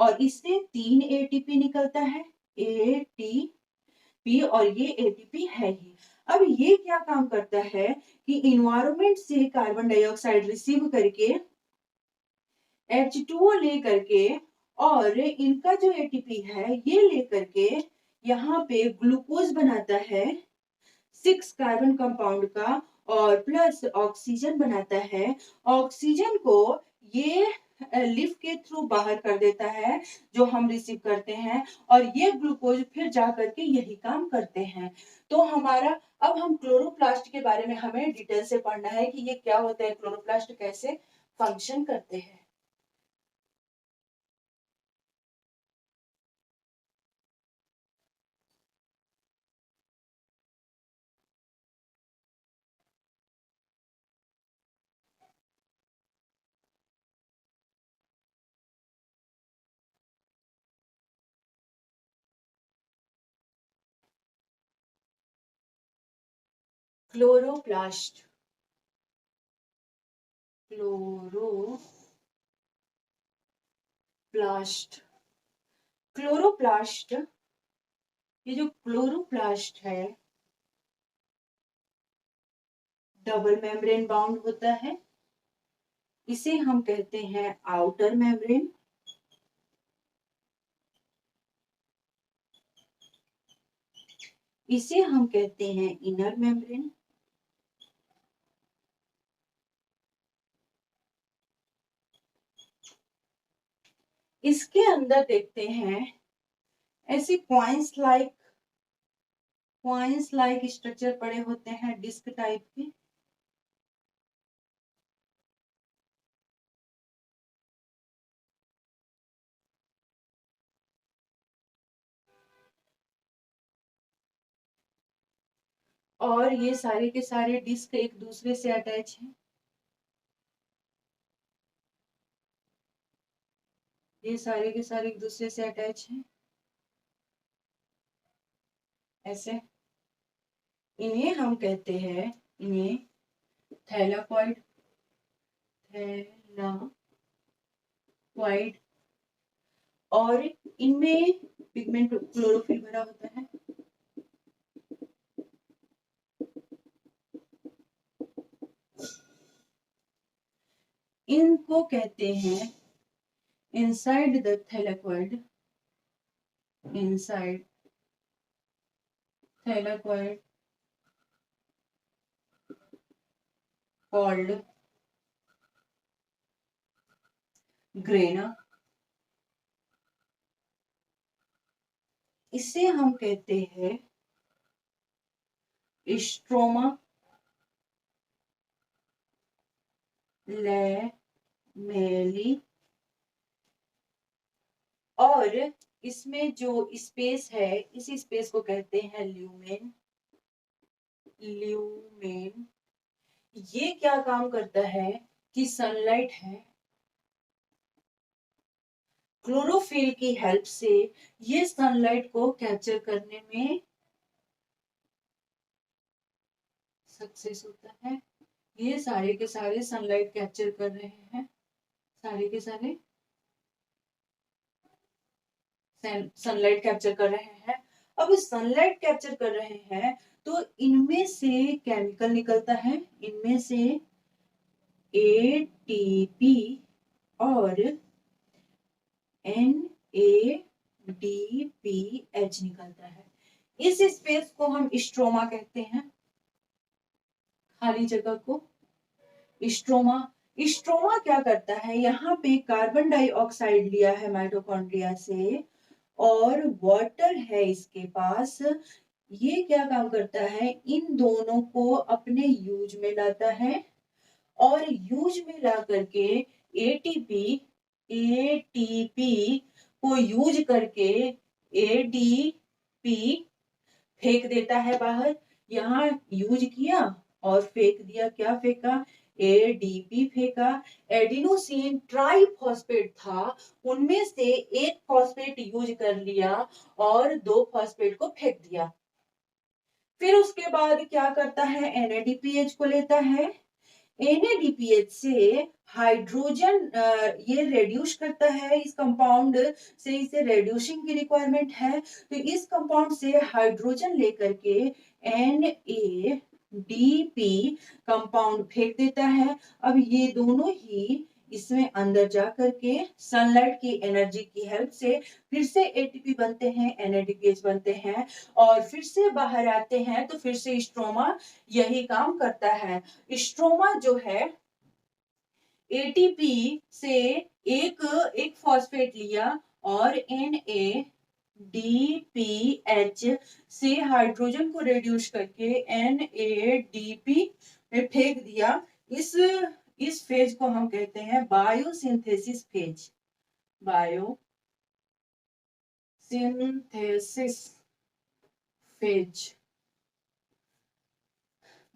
और इससे 3 ATP निकलता है, ATP और ये ATP है ही। अब ये क्या काम करता है कि इन्वायरमेंट से कार्बन डाइऑक्साइड रिसीव करके H2O लेकर के और इनका जो एटीपी है ये लेकर के यहाँ पे ग्लूकोज बनाता है 6 कार्बन कंपाउंड का और प्लस ऑक्सीजन बनाता है। ऑक्सीजन को ये लिफ्ट के थ्रू बाहर कर देता है जो हम रिसीव करते हैं और ये ग्लूकोज फिर जा करके यही काम करते हैं। तो हमारा अब हम क्लोरोप्लास्ट के बारे में हमें डिटेल से पढ़ना है कि ये क्या होता है, क्लोरोप्लास्ट कैसे फंक्शन करते हैं। Chloroplast chloroplast. क्लोरोप्लास्ट, ये जो क्लोरोप्लास्ट है डबल मेम्ब्रेन बाउंड होता है। इसे हम कहते हैं आउटर मेम्ब्रेन। इसे हम कहते हैं इनर मेम्ब्रेन। इसके अंदर देखते हैं ऐसे क्वाइंस लाइक स्ट्रक्चर पड़े होते हैं डिस्क टाइप के। और ये सारे के सारे डिस्क एक दूसरे से अटैच हैं। ये सारे के सारे एक दूसरे से अटैच हैं ऐसे। इन्हें हम कहते हैं, इन्हें थैलाकॉइड, थैलाकॉइड। और इनमें पिगमेंट क्लोरोफिल भरा होता है। इनको कहते हैं inside the thylakoid, inside thylakoid called grana. इसे हम कहते हैं स्ट्रोमा लैमेली। और इसमें जो स्पेस है इस स्पेस को कहते हैं ल्यूमेन। ल्यूमेन ये क्या काम करता है कि सनलाइट है, क्लोरोफिल की हेल्प से ये सनलाइट को कैप्चर करने में सक्सेस होता है। ये सारे के सारे सनलाइट कैप्चर कर रहे हैं, सारे के सारे सनलाइट कैप्चर कर रहे हैं। अब सनलाइट कैप्चर कर रहे हैं तो इनमें से केमिकल निकलता है, इनमें से एटीपी और NADPH निकलता है। इस स्पेस को हम स्ट्रोमा कहते हैं, खाली जगह को स्ट्रोमा। स्ट्रोमा क्या करता है, यहाँ पे कार्बन डाइऑक्साइड लिया है माइटोकॉन्ड्रिया से और वाटर है इसके पास। ये क्या काम करता है, इन दोनों को अपने यूज में लाता है और यूज में ला करके एटीपी एटीपी को यूज करके एडीपी फेंक देता है बाहर। यहाँ यूज किया और फेंक दिया, क्या फेंका, एडीपी फेंका। एडिनोसिन ट्राइफॉस्फेट था, उनमें से एक फॉस्फेट यूज कर लिया और दो फॉस्फेट को फेंक दिया। फिर उसके बाद क्या करता है, NADPH को लेता है। NADPH से हाइड्रोजन ये रेड्यूस करता है इस कंपाउंड से, इसे रेड्यूसिंग की रिक्वायरमेंट है तो इस कंपाउंड से हाइड्रोजन लेकर के NADP कंपाउंड फेंक देता है। अब ये दोनों ही इसमें अंदर जा करके सनलाइट की एनर्जी की हेल्प से फिर से ATP बनते हैं, NADPH बनते हैं और फिर से बाहर आते हैं तो फिर से स्ट्रोमा यही काम करता है। स्ट्रोमा जो है एटीपी से एक फॉस्फेट लिया और NADPH से हाइड्रोजन को रिड्यूस करके NADP में फेंक दिया। इस फेज को हम कहते हैं biosynthesis phase. Biosynthesis phase,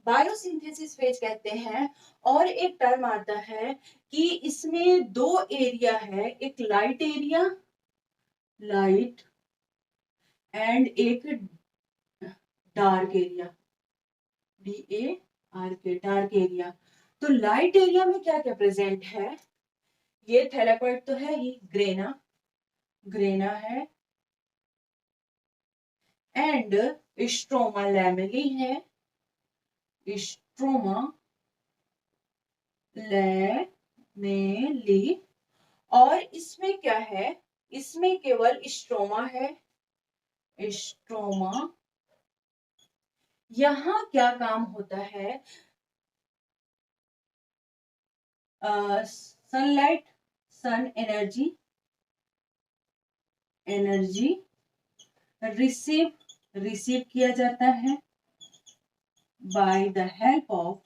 biosynthesis phase कहते हैं। और एक टर्म आता है कि इसमें दो एरिया है, एक लाइट एरिया, लाइट एंड एक dark area, DARK, dark area. तो लाइट एरिया में क्या क्या प्रेजेंट है? ये थैलेकॉइड तो है ही, ग्रेना, ग्रेना है, एंड स्ट्रोमा लैमेली है, स्ट्रोमा लैमेली। और इसमें क्या है? इसमें केवल स्ट्रोमा है, स्ट्रोमा। यहां क्या काम होता है? Sunlight, sun energy, energy receive किया जाता है बाय द हेल्प ऑफ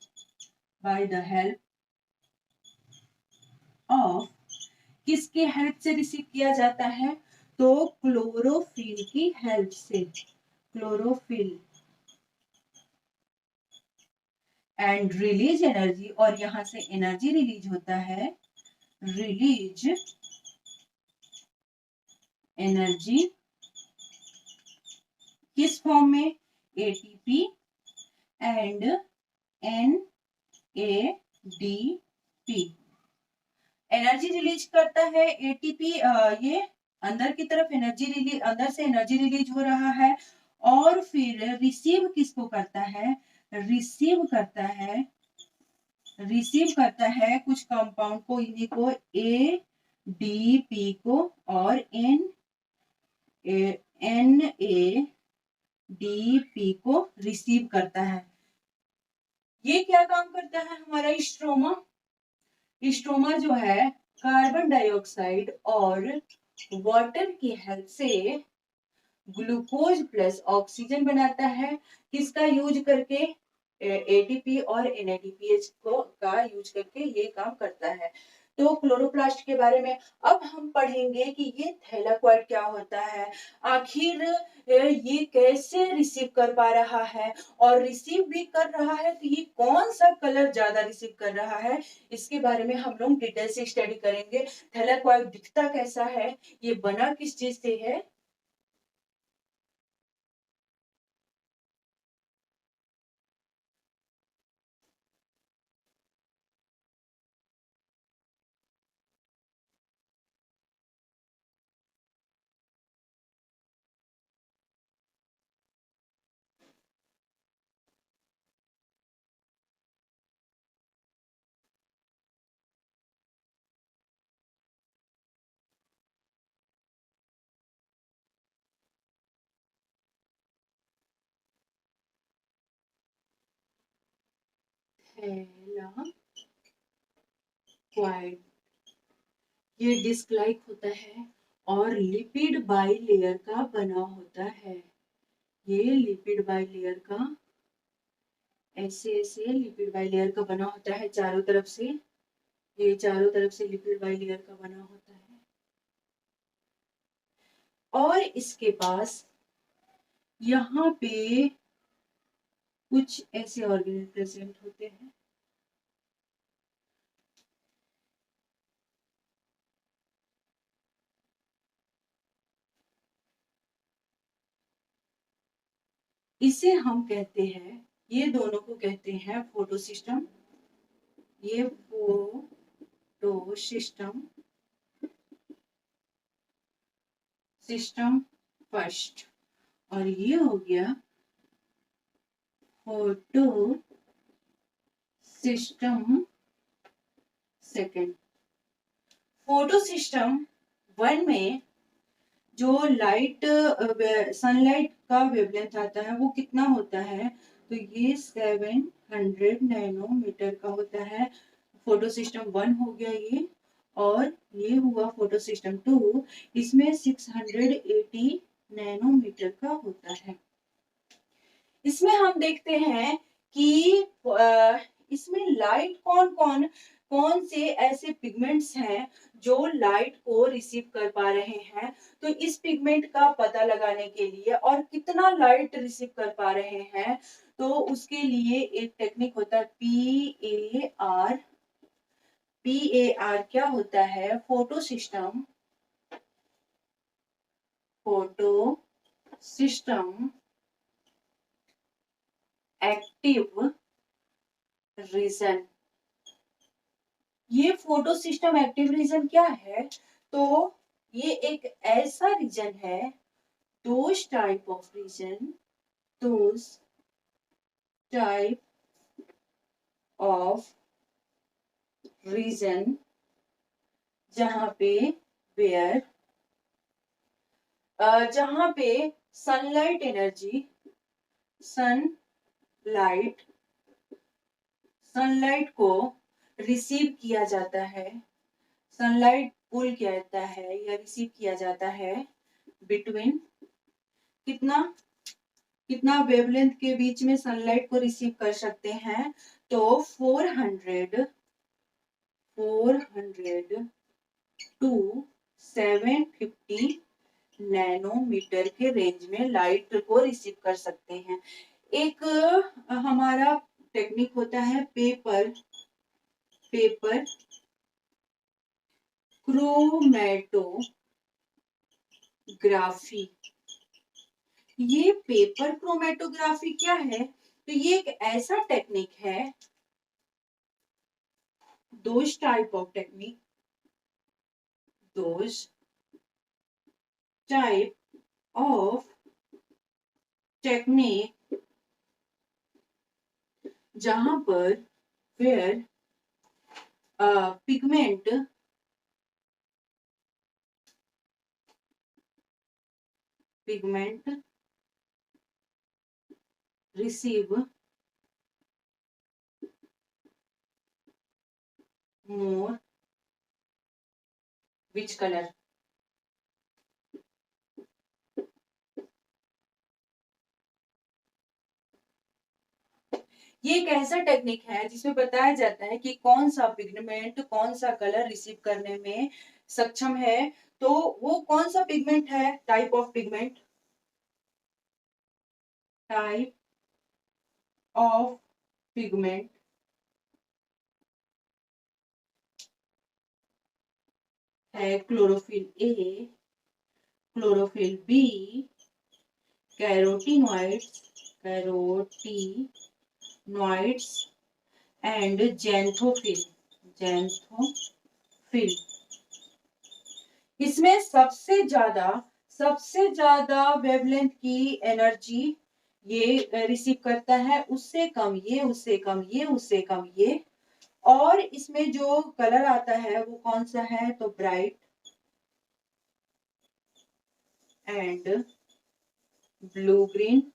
किसके हेल्प से रिसीव किया जाता है? तो क्लोरोफिल की हेल्प से, क्लोरोफिल, एंड रिलीज एनर्जी। और यहां से एनर्जी रिलीज होता है, रिलीज एनर्जी किस फॉर्म में? ATP and NADP। Energy release करता है एटीपी, ये अंदर की तरफ एनर्जी रिलीज, अंदर से एनर्जी रिलीज हो रहा है। और फिर रिसीव किसको करता है? रिसीव करता है कुछ कंपाउंड को, इन्हीं को ADP को और NADP को रिसीव करता है। ये क्या काम करता है हमारा स्ट्रोमा? स्ट्रोमा जो है कार्बन डाइऑक्साइड और वाटर की हेल्प से ग्लूकोज प्लस ऑक्सीजन बनाता है। किसका यूज करके? एटीपी और एनएडीपीएच को का यूज करके ये काम करता है। तो क्लोरोप्लास्ट के बारे में अब हम पढ़ेंगे कि ये थैलाकॉइड क्या होता है, आखिर ये कैसे रिसीव कर पा रहा है, और रिसीव भी कर रहा है तो ये कौन सा कलर ज्यादा रिसीव कर रहा है, इसके बारे में हम लोग डिटेल से स्टडी करेंगे। थैलाकॉइड दिखता कैसा है, ये बना किस चीज से है। थैलाकॉइड ये डिस्क लाइक होता है और लिपिड बाई लेयर का बना होता है। ये लिपिड बाई लेयर का, ऐसे ऐसे लिपिड बाई लेयर का बना होता है चारों तरफ से। ये चारों तरफ से लिपिड बाई लेयर का बना होता है और इसके पास यहाँ पे कुछ ऐसे ऑर्गेनेल प्रेजेंट होते हैं। इसे हम कहते हैं, ये दोनों को कहते हैं फोटोसिस्टम। ये फोटोसिस्टम फर्स्ट, और ये हो गया photo system second. Photo system one में जो लाइट, सनलाइट का वेवलेंथ आता है वो कितना होता है? तो ये 700 नैनोमीटर का होता है। फोटो सिस्टम वन हो गया ये, और ये हुआ फोटो सिस्टम टू, इसमें 680 नैनोमीटर का होता है। इसमें हम देखते हैं कि इसमें लाइट कौन से ऐसे पिगमेंट्स हैं जो लाइट को रिसीव कर पा रहे हैं। तो इस पिगमेंट का पता लगाने के लिए और कितना लाइट रिसीव कर पा रहे हैं, तो उसके लिए एक टेक्निक होता है PAR। PAR क्या होता है? Photo system active region. ये फोटो सिस्टम एक्टिव रीजन क्या है? तो ये एक ऐसा रीजन है, those type of region, those type of region जहां पे वेयर जहां पे सनलाइट एनर्जी, सनलाइट सनलाइट को रिसीव किया जाता है, सनलाइट पुल किया जाता है या रिसीव किया जाता है बिटवीन कितना कितना वेवलेंथ के बीच में सनलाइट को रिसीव कर सकते हैं? तो 400 टू 750 नैनोमीटर के रेंज में लाइट को रिसीव कर सकते हैं। एक हमारा टेक्निक होता है पेपर क्रोमैटोग्राफी। ये पेपर क्रोमैटोग्राफी क्या है? तो ये एक ऐसा टेक्निक है, those type of technique, those type of technique जहां पर where pigment receive more which color? ये एक ऐसा टेक्निक है जिसमें बताया जाता है कि कौन सा पिगमेंट कौन सा कलर रिसीव करने में सक्षम है। तो वो कौन सा पिगमेंट है? Type of pigment, type of pigment है chlorophyll A, chlorophyll B, carotenoids and xanthophyll. इसमें सबसे ज्यादा वेवलेंथ की एनर्जी ये रिसीव करता है, उससे कम ये, उससे कम ये, उससे कम ये। और इसमें जो कलर आता है वो कौन सा है? तो ब्राइट एंड ब्लू ग्रीन,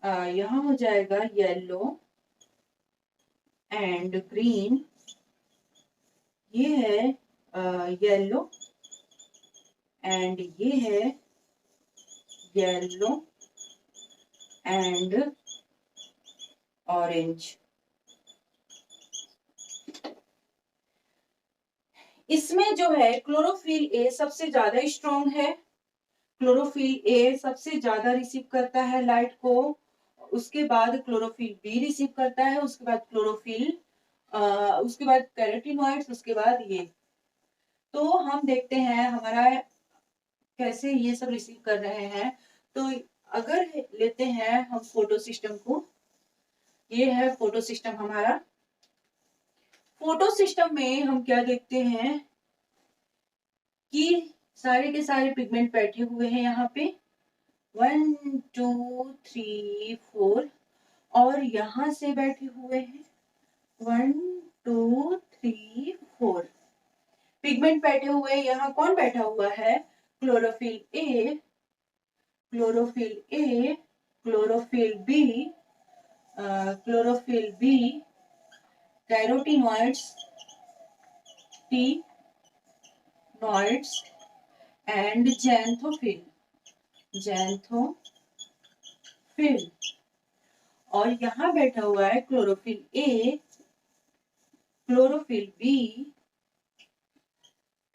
यहाँ हो जाएगा येलो एंड ग्रीन। ये है येलो एंड ये है येलो एंड ऑरेंज। इसमें जो है क्लोरोफिल ए सबसे ज्यादा स्ट्रॉन्ग है, क्लोरोफिल ए सबसे ज्यादा रिसीव करता है लाइट को, उसके बाद क्लोरोफिल बी रिसीव करता है, उसके बाद उसके बाद कैरोटीनॉइड्स, उसके बाद ये। तो हम देखते हैं हमारा कैसे ये सब रिसीव कर रहे हैं। तो अगर लेते हैं हम फोटो सिस्टम को, ये है फोटो सिस्टम हमारा। फोटो सिस्टम में हम क्या देखते हैं कि सारे के सारे पिगमेंट बैठे हुए हैं यहाँ पे 1 2 3 4, और यहाँ से बैठे हुए हैं 1 2 3 4 पिगमेंट बैठे हुए। यहाँ कौन बैठा हुआ है? Chlorophyll A, chlorophyll B, carotenoids, and xanthophyll. और यहाँ बैठा हुआ है chlorophyll A, chlorophyll B,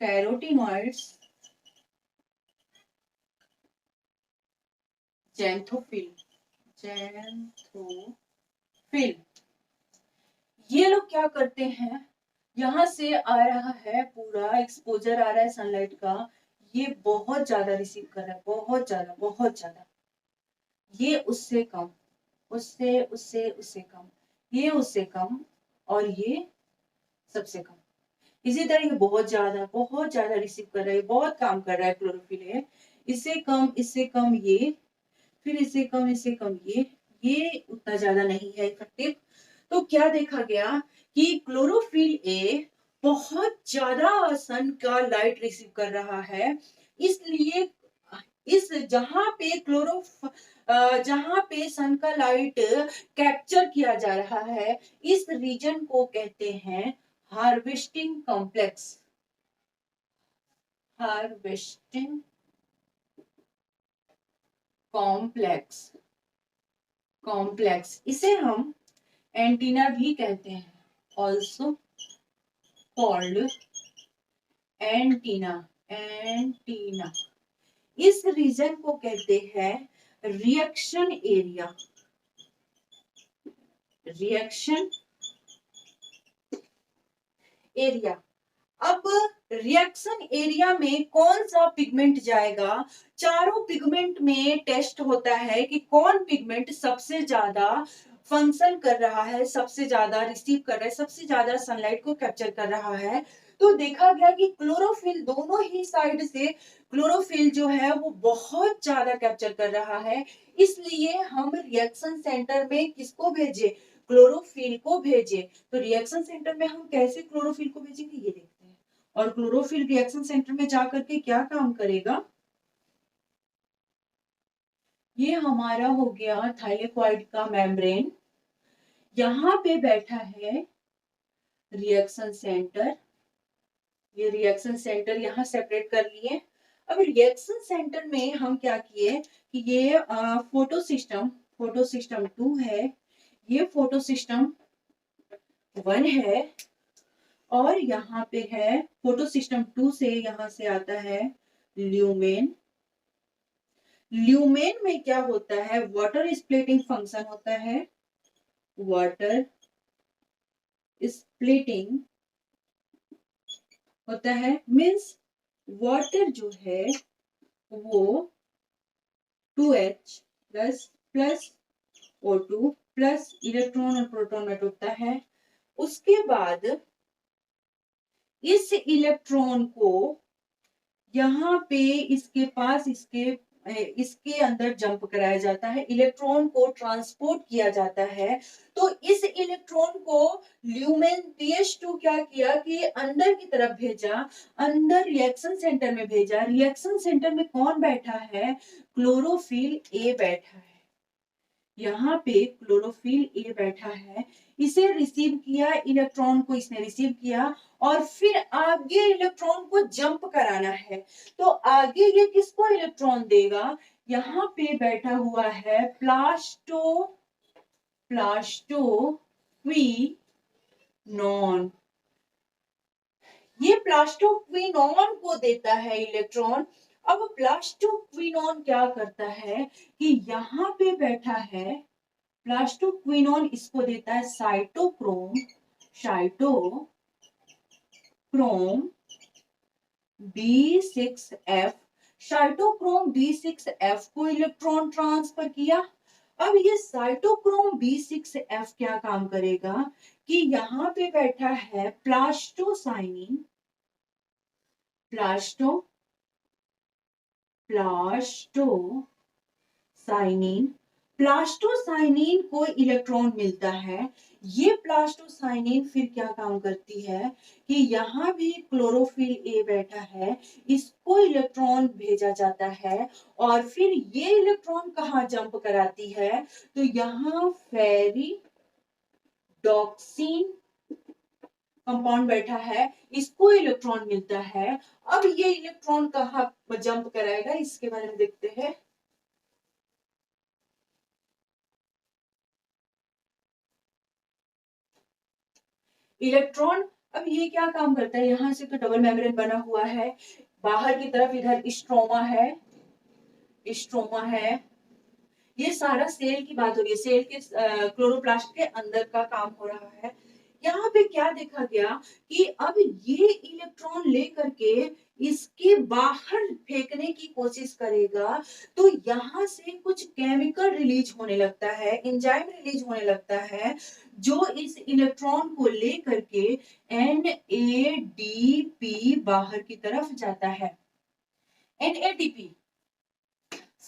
carotenoids, xanthophyll. ये लोग क्या करते हैं? यहाँ से आ रहा है पूरा एक्सपोजर आ रहा है सनलाइट का, ये बहुत ज्यादा रिसीव कर रहा है, बहुत ज्यादा। ये उससे कम, उससे कम। ये उससे कम और ये सबसे कम। इसी तरह ये बहुत ज्यादा रिसीव कर रहा है, बहुत काम कर रहा है क्लोरोफिल है। इससे कम ये, फिर इससे कम ये उतना ज्यादा नहीं है इफेक्टिव। तो क्या देखा गया कि क्लोरोफिल ए बहुत ज्यादा सन का लाइट रिसीव कर रहा है, इसलिए इस जहां पे सन का लाइट कैप्चर किया जा रहा है, इस रीजन को कहते हैं harvesting complex. Harvesting complex complex इसे हम एंटीना भी कहते हैं, ऑल्सो कॉल्ड एंटीना। एंटीना इस रीजन को कहते हैं रिएक्शन एरिया। Reaction area. अब रिएक्शन एरिया में कौन सा पिगमेंट जाएगा? चारों पिगमेंट में टेस्ट होता है कि कौन पिगमेंट सबसे ज्यादा फंक्शन कर रहा है, सबसे ज्यादा रिसीव कर रहा है, सबसे ज्यादा सनलाइट को कैप्चर कर रहा है। तो देखा गया कि क्लोरोफिल दोनों ही साइड से क्लोरोफिल जो है वो बहुत ज्यादा कैप्चर कर रहा है, इसलिए हम रिएक्शन सेंटर में किसको भेजे? क्लोरोफिल को भेजे। तो रिएक्शन सेंटर में हम कैसे क्लोरोफिल को भेजेंगे ये देखते हैं। और क्लोरोफिल रिएक्शन सेंटर में जाकर के क्या काम करेगा? ये हमारा हो गया थाइलेकॉइड का मेम्ब्रेन, यहाँ पे बैठा है रिएक्शन सेंटर। ये रिएक्शन सेंटर यहाँ सेपरेट कर लिए। अब रिएक्शन सेंटर में हम क्या किए कि ये फोटो सिस्टम 2 है, ये फोटो सिस्टम 1 है, और यहाँ पे है फोटो सिस्टम 2 से यहाँ से आता है ल्यूमेन। ल्यूमेन में क्या होता है? वाटर स्प्लिटिंग फंक्शन होता है। वाटर स्प्लिटिंग होता है मीन्स वाटर जो है वो 2H plus O2 plus electron और प्रोटॉन में टूटता है। उसके बाद इस इलेक्ट्रॉन को यहाँ पे इसके पास इसके अंदर जंप कराया जाता है, इलेक्ट्रॉन को ट्रांसपोर्ट किया जाता है। तो इस इलेक्ट्रॉन को ल्यूमेन PH2 क्या किया कि अंदर की तरफ भेजा, अंदर रिएक्शन सेंटर में भेजा। रिएक्शन सेंटर में कौन बैठा है? क्लोरोफिल ए बैठा है। यहाँ पे क्लोरोफिल ए बैठा है, इसे रिसीव किया, इलेक्ट्रॉन को इसने रिसीव किया और फिर आगे इलेक्ट्रॉन को जंप कराना है। तो आगे ये किसको इलेक्ट्रॉन देगा? यहाँ पे बैठा हुआ है प्लास्टोक्विनोन। ये प्लास्टोक्विनोन को देता है इलेक्ट्रॉन। अब प्लास्टोक्विनोन क्या करता है कि यहाँ पे बैठा है प्लास्टोक्विनोन, इसको देता है साइटोक्रोम B6F। साइटोक्रोम B6F को इलेक्ट्रॉन ट्रांसफर किया। अब ये साइटोक्रोम B6F क्या काम करेगा कि यहाँ पे बैठा है प्लास्टोसाइनिन प्लास्टोसाइनिन को इलेक्ट्रॉन मिलता है। ये प्लास्टोसाइनिन फिर क्या काम करती है कि यहाँ भी क्लोरोफिल ए बैठा है, इसको इलेक्ट्रॉन भेजा जाता है और फिर ये इलेक्ट्रॉन कहाँ जंप कराती है? तो यहाँ फेरिडॉक्सिन कंपाउंड बैठा है, इसको इलेक्ट्रॉन मिलता है। अब ये इलेक्ट्रॉन कहाँ जंप कराएगा इसके बारे में देखते हैं। इलेक्ट्रॉन अब ये क्या काम करता है? यहां से तो डबल मेम्ब्रेन बना हुआ है, बाहर की तरफ इधर स्ट्रोमा है। ये सारा सेल की बात हो रही है, सेल के क्लोरोप्लास्ट के अंदर का काम हो रहा है। यहाँ पे क्या देखा गया कि अब ये इलेक्ट्रॉन लेकर के इसके बाहर फेंकने की कोशिश करेगा तो यहाँ से कुछ केमिकल रिलीज होने लगता है, एंजाइम रिलीज होने लगता है, जो इस इलेक्ट्रॉन को लेकर के NADP बाहर की तरफ जाता है। NADP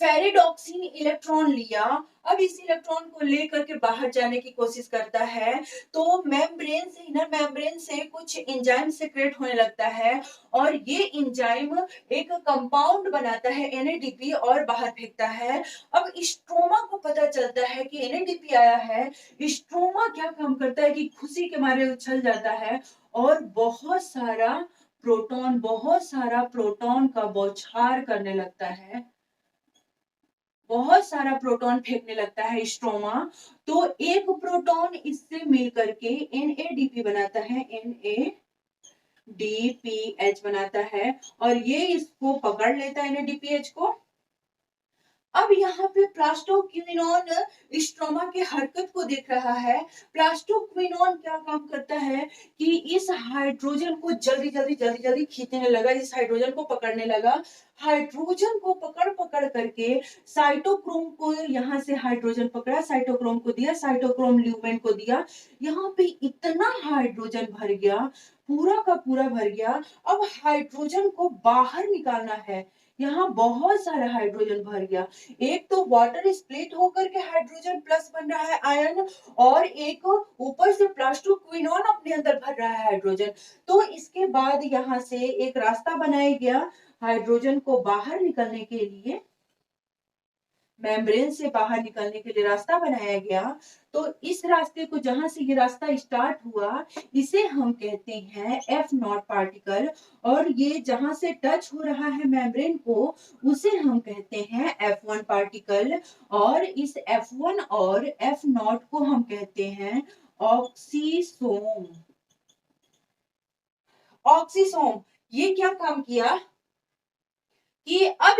फेरिडॉक्सिन इलेक्ट्रॉन लिया, अब इस इलेक्ट्रॉन को लेकर के बाहर जाने की कोशिश करता है, तो मेम्ब्रेन से, इनर मेम्ब्रेन से कुछ एंजाइम सेक्रेट होने लगता है और ये एंजाइम एक कंपाउंड बनाता है NADP और बाहर फेंकता है। अब स्ट्रोमा को पता चलता है कि NADP आया है। स्ट्रोमा क्या काम करता है कि खुशी के मारे उछल जाता है और बहुत सारा प्रोटॉन का बौछार करने लगता है, बहुत सारा प्रोटॉन फेंकने लगता है स्ट्रोमा। तो एक प्रोटॉन इससे मिल करके NADP बनाता है, NADPH बनाता है और ये इसको पकड़ लेता है NADPH को। अब यहाँ पे प्लास्टोक्विनोन स्ट्रोमा के हरकत को देख रहा है। प्लास्टोक्विनोन क्या काम करता है कि इस हाइड्रोजन को जल्दी खींचने लगा, इस हाइड्रोजन को पकड़ने लगा। हाइड्रोजन को पकड़ करके साइटोक्रोम को, यहाँ से हाइड्रोजन पकड़ा, साइटोक्रोम को दिया, साइटोक्रोम ल्यूमेन को दिया। यहाँ पे इतना हाइड्रोजन भर गया, पूरा का पूरा भर गया। अब हाइड्रोजन को बाहर निकालना है, यहाँ बहुत सारा हाइड्रोजन भर गया। एक तो वाटर स्प्लिट होकर के हाइड्रोजन प्लस बन रहा है आयन, और एक ऊपर से प्लास्टोक्विनोन अपने अंदर भर रहा है हाइड्रोजन। तो इसके बाद यहाँ से एक रास्ता बनाया गया हाइड्रोजन को बाहर निकलने के लिए, मेम्ब्रेन से बाहर निकलने के लिए रास्ता बनाया गया। तो इस रास्ते को, जहां से ये रास्ता स्टार्ट हुआ, इसे हम कहते हैं F0 पार्टिकल, और ये जहां से टच हो रहा है मेम्ब्रेन को, उसे हम कहते हैं F1 पार्टिकल। और इस F1 और F0 को हम कहते हैं ऑक्सीसोम। ऑक्सीसोम ये क्या काम किया कि अब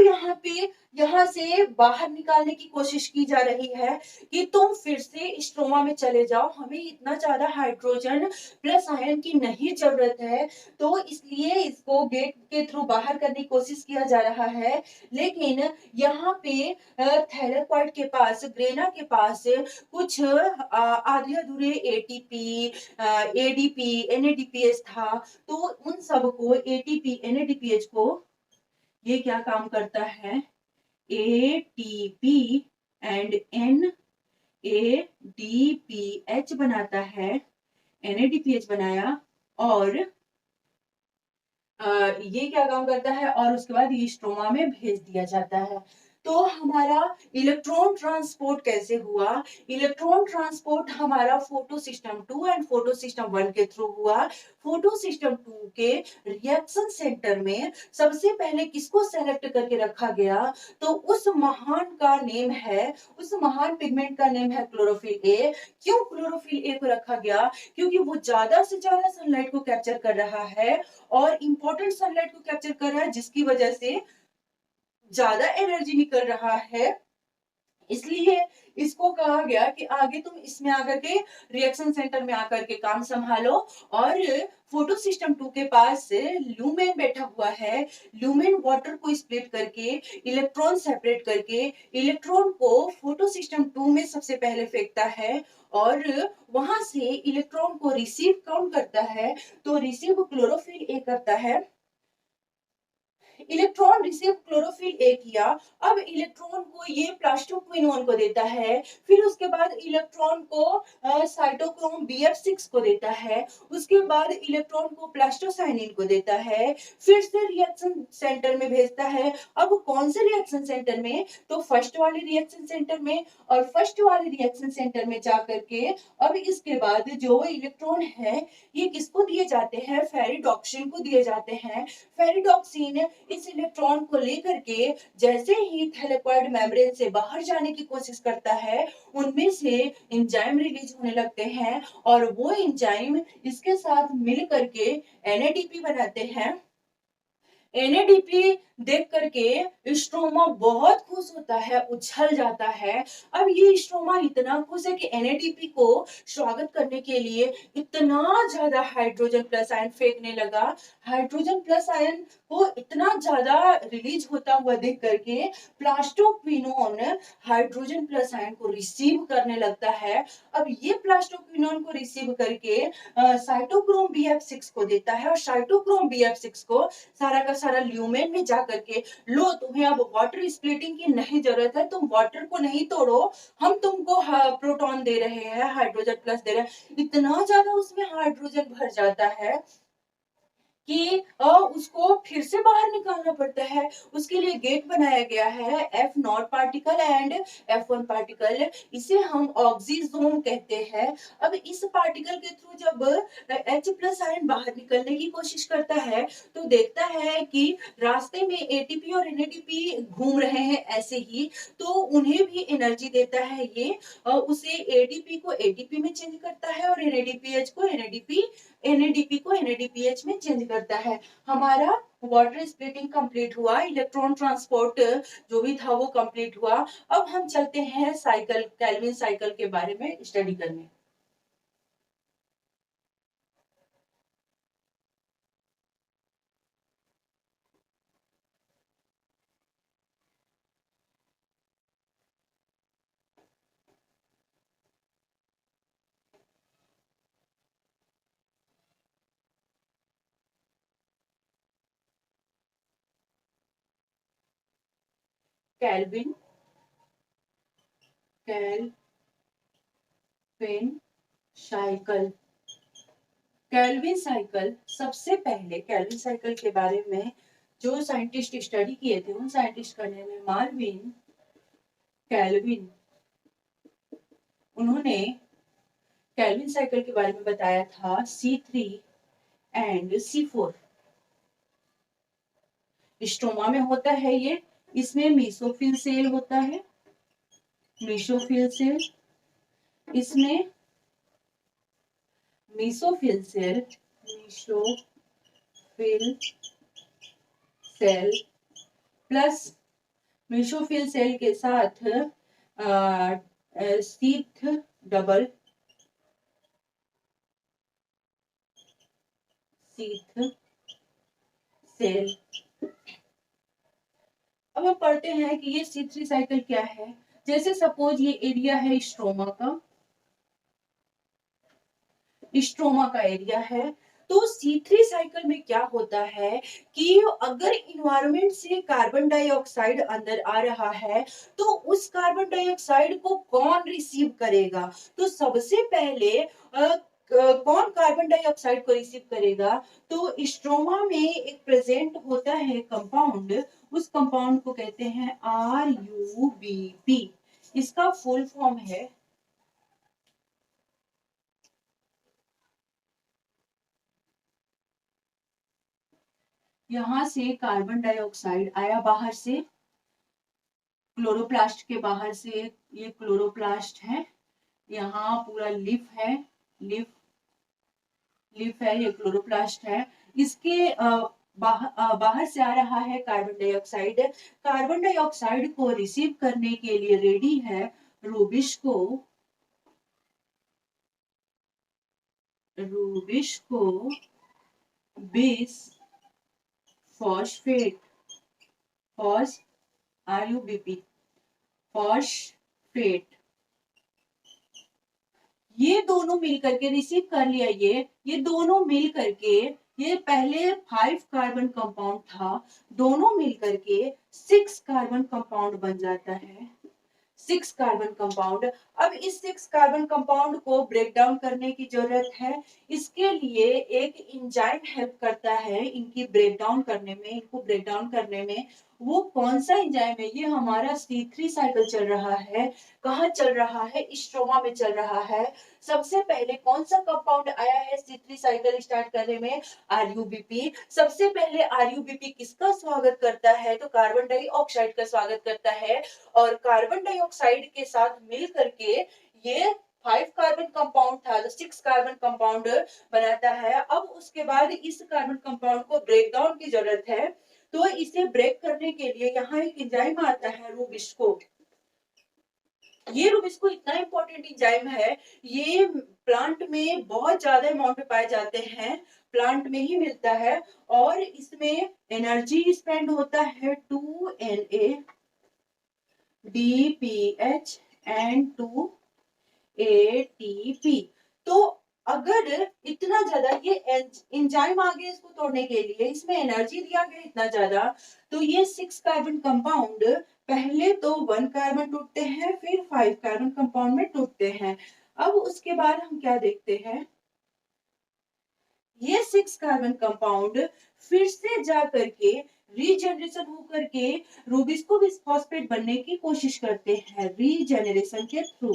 यहाँ से बाहर निकालने की कोशिश की जा रही है कि तुम फिर से स्ट्रोमा में चले जाओ, हमें इतना ज्यादा हाइड्रोजन प्लस आयन की नहीं जरूरत है। तो इसलिए इसको गेट के थ्रू बाहर करने की कोशिश किया जा रहा है। लेकिन यहाँ पे थैलेकॉइड के पास, ग्रेना के पास कुछ आधे अधूरे ATP, ADP, NADPH था। तो उन सबको ATP, NADPH को ये क्या काम करता है, ATP एंड NADPH बनाता है, NADPH बनाया, और ये क्या काम करता है, और उसके बाद ये स्ट्रोमा में भेज दिया जाता है। तो हमारा इलेक्ट्रॉन ट्रांसपोर्ट कैसे हुआ? इलेक्ट्रॉन ट्रांसपोर्ट हमारा photo system 2 and photo system 1 के थ्रू हुआ। फोटो सिस्टम 2 के रिएक्शन सेंटर में सबसे पहले किसको सेलेक्ट करके रखा गया? तो उस महान का नेम है, उस महान पिगमेंट का नेम है क्लोरोफिल ए। क्यों क्लोरोफिल ए को रखा गया? क्योंकि वो ज्यादा से ज्यादा सनलाइट को कैप्चर कर रहा है और इंपॉर्टेंट सनलाइट को कैप्चर कर रहा है, जिसकी वजह से ज्यादा एनर्जी निकल रहा है। इसलिए इसको कहा गया कि आगे तुम इसमें आकर के रिएक्शन सेंटर में आकर के काम संभालो। और फोटो सिस्टम 2 के पास ल्यूमेन बैठा हुआ है। ल्यूमेन वाटर को स्प्लिट करके, इलेक्ट्रॉन सेपरेट करके, इलेक्ट्रॉन को फोटो सिस्टम 2 में सबसे पहले फेंकता है और वहां से इलेक्ट्रॉन को रिसीव कौन करता है? तो रिसीव क्लोरोफिल ए करता है। इलेक्ट्रॉन रिसीव क्लोरोफिल ए किया। अब इलेक्ट्रॉन को ये प्लास्टोक्विनोन को देता है, फिर उसके बाद इलेक्ट्रॉन को साइटोक्रोम BF6 को देता है, उसके बाद इलेक्ट्रॉन को प्लास्टोसाइनिन को देता है, फिर से रिएक्शन सेंटर में भेजता है। अब कौन से रिएक्शन सेंटर में? तो फर्स्ट वाले रिएक्शन सेंटर में। और फर्स्ट वाले रिएक्शन सेंटर में जाकर के अब इसके बाद जो इलेक्ट्रॉन है ये किसको दिए जाते हैं? फेरिडॉक्सिन को दिए जाते हैं। फेरिडॉक्सिन इस इलेक्ट्रॉन को लेकर के जैसे ही थैलेकॉइड मेम्ब्रेन से बाहर जाने की कोशिश करता है, उनमें से एंजाइम रिलीज होने लगते हैं और वो एंजाइम इसके साथ मिल करके NADP बनाते हैं। NADP देख करके स्ट्रोमा बहुत खुश होता है, उछल जाता है। अब ये स्ट्रोमा इतना खुश है कि NADP को स्वागत करने के लिए इतना ज्यादा हाइड्रोजन प्लस आयन फेंकने लगा। हाइड्रोजन प्लस आयन को इतना ज्यादा रिलीज होता हुआ देख करके प्लास्टोक्विनोन हाइड्रोजन प्लस आयन को रिसीव करने लगता है। अब ये प्लास्टोक्विनोन को रिसीव करके साइटोक्रोम BF6 को देता है, और साइटोक्रोम BF6 को सारा का सारा ल्यूमेन में जा करके, लो तुम्हें अब वाटर स्प्लिटिंग की नहीं जरूरत है, तुम वाटर को नहीं तोड़ो, हम तुमको प्रोटॉन दे रहे हैं, हाइड्रोजन प्लस दे रहे हैं। इतना ज्यादा उसमें हाइड्रोजन भर जाता है कि उसको फिर से बाहर निकालना पड़ता है। उसके लिए गेट बनाया गया है, F0 particle and F1 particle. इसे हम ऑक्सीजोम कहते हैं। अब इस पार्टिकल के थ्रू जब H प्लस आयन बाहर निकलने की कोशिश करता है, तो देखता है कि रास्ते में ATP और NADP घूम रहे हैं ऐसे ही, तो उन्हें भी एनर्जी देता है ये। उसे ADP को ATP में चेंज करता है, और NADPH को NADP को NADPH में चेंज करता है। हमारा वाटर स्प्लिटिंग कंप्लीट हुआ, इलेक्ट्रॉन ट्रांसपोर्ट जो भी था वो कंप्लीट हुआ। अब हम चलते हैं साइकिल, केल्विन साइकिल के बारे में स्टडी करने। Calvin cycle. केल्विन साइकिल, सबसे पहले केल्विन साइकिल के बारे में जो साइंटिस्ट स्टडी किए थे, उन साइंटिस्ट का नाम है मार्विन केल्विन। उन्होंने केल्विन साइकिल के बारे में बताया था C3 एंड C4 स्ट्रोमा में होता है ये। इसमें मेसोफिल सेल होता है, मेसोफिल सेल। इसमें mesophyll cell plus mesophyll cell के साथ शीथ डबल शीथ सेल। अब हम पढ़ते हैं कि ये C3 साइकिल क्या है। जैसे सपोज ये एरिया है स्ट्रोमा का, स्ट्रोमा का एरिया है। तो C3 साइकिल में क्या होता है कि अगर इन्वायरमेंट से कार्बन डाइऑक्साइड अंदर आ रहा है, तो उस कार्बन डाइऑक्साइड को कौन रिसीव करेगा? तो सबसे पहले कौन कार्बन डाइऑक्साइड को रिसीव करेगा? तो स्ट्रोमा में एक प्रेजेंट होता है कंपाउंड, उस कंपाउंड को कहते हैं RUBP। इसका फुल फॉर्म है, यहां से कार्बन डाइऑक्साइड आया बाहर से, क्लोरोप्लास्ट के बाहर से, ये क्लोरोप्लास्ट है, यहाँ पूरा लिफ है, लिफ है, ये क्लोरोप्लास्ट है। इसके बाहर से आ रहा है कार्बन डाइऑक्साइड। कार्बन डाइऑक्साइड को रिसीव करने के लिए रेडी है rubisco bis phosphate, FOSS RUBP phosphate. ये दोनों मिल करके रिसीव कर लिया, ये दोनों मिल करके, ये पहले 5 कार्बन कंपाउंड था, दोनों मिल करके 6 कार्बन कंपाउंड बन जाता है, 6 कार्बन कंपाउंड। अब इस 6 कार्बन कंपाउंड को ब्रेक डाउन करने की जरूरत है। इसके लिए एक एंजाइम हेल्प करता है इनकी ब्रेक डाउन करने में, इनको ब्रेक डाउन करने में। वो कौन सा एंजाइम है? ये हमारा C3 साइकिल चल रहा है। कहाँ चल रहा है? स्ट्रोमा में चल रहा है। सबसे पहले कौन सा कंपाउंड आया है C3 साइकिल स्टार्ट करने में? RUBP। सबसे पहले RUBP किसका स्वागत करता है? तो कार्बन डाइऑक्साइड का स्वागत करता है, और कार्बन डाइऑक्साइड के साथ मिल करके ये 5 कार्बन कंपाउंड था, तो 6 कार्बन कंपाउंड बनाता है। अब उसके बाद इस कार्बन कंपाउंड को ब्रेक डाउन की जरूरत है, तो इसे ब्रेक करने के लिए यहाँ एक एंजाइम आता है रूबिस्को। ये रूबिस्को इतना इंपॉर्टेंट एंजाइम है, ये प्लांट में बहुत ज्यादा अमाउंट में पाए जाते हैं, प्लांट में ही मिलता है, और इसमें एनर्जी स्पेंड होता है 2Na-DPH and 2ATP। तो अगर इतना ज्यादा ये एंजाइम आ गया इसको तोड़ने के लिए, इसमें एनर्जी दिया गया इतना ज्यादा, तो ये 6 कार्बन कंपाउंड पहले तो 1 कार्बन टूटते हैं, फिर 5 कार्बन कंपाउंड में टूटते हैं। अब उसके बाद हम क्या देखते हैं, ये 6 कार्बन कंपाउंड फिर से जा करके रीजनरेशन होकर के रूबिस्को बिस्फॉस्फेट बनने की कोशिश करते हैं रीजनरेशन के थ्रू।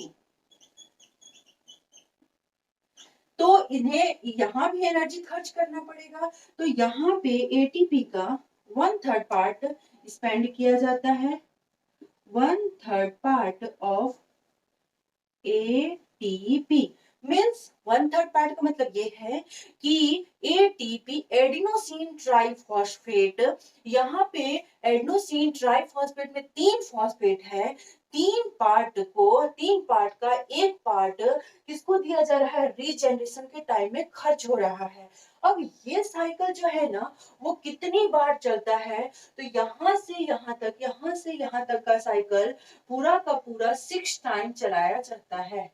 तो इन्हें यहाँ भी एनर्जी खर्च करना पड़ेगा, तो यहाँ पे एटीपी का 1/3 पार्ट स्पेंड किया जाता है। 1/3 part of ATP means 1/3 part का मतलब ये है कि एटीपी एडिनोसिन ट्राइफॉस्फेट, यहाँ पे एडिनोसिन ट्राइफॉस्फेट में 3 फॉस्फेट है, 3 पार्ट का एक पार्ट किसको दिया जा रहा है, रीजनरेशन के टाइम में खर्च हो रहा है। अब ये साइकिल जो है ना वो कितनी बार चलता है, तो यहाँ से यहाँ तक, यहाँ से यहाँ तक का साइकिल पूरा का पूरा 6 टाइम चलाया जाता है।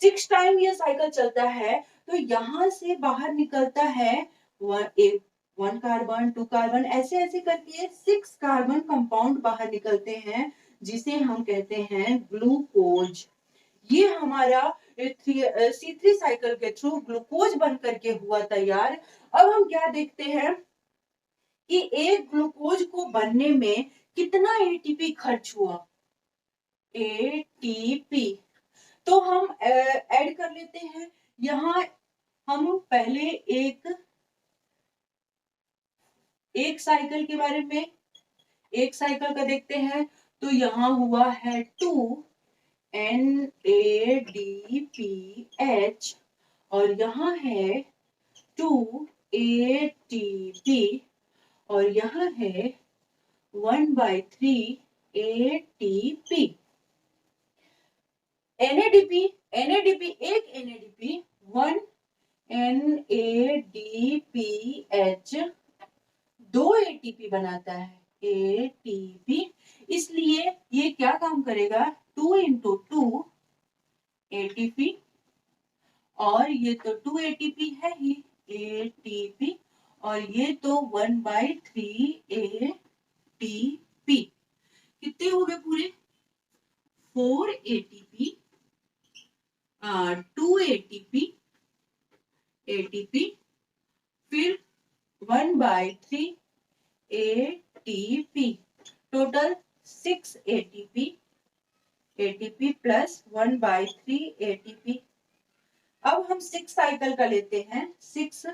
6 टाइम ये साइकिल चलता है, तो यहाँ से बाहर निकलता है 1 कार्बन 2 कार्बन ऐसे ऐसे करके 6 कार्बन कंपाउंड बाहर निकलते हैं, जिसे हम कहते हैं ग्लूकोज। ये हमारा C3 साइकिल के थ्रू ग्लूकोज बन करके हुआ तैयार। अब हम क्या देखते हैं कि एक ग्लूकोज को बनने में कितना एटीपी खर्च हुआ, एटीपी। तो हम ऐड कर लेते हैं, यहाँ हम पहले एक साइकिल के बारे में, एक साइकिल का देखते हैं, तो यहाँ हुआ है 2NADPH और यहाँ है 2ATP और यहाँ है 1/3 ATP। NADP एक NADP 1 NADPH 2 ATP बनाता है, ATP। इसलिए ये क्या काम करेगा, 2 × 2 ATP और ये तो 2 ATP है ही, ATP और ये तो 1/3 ATP। कितने हो गए पूरे, 4 ATP 2 ATP फिर 1/3 ATP, total 6 ATP plus 1/3 ATP। अब हम 6 साइकिल का लेते हैं, 6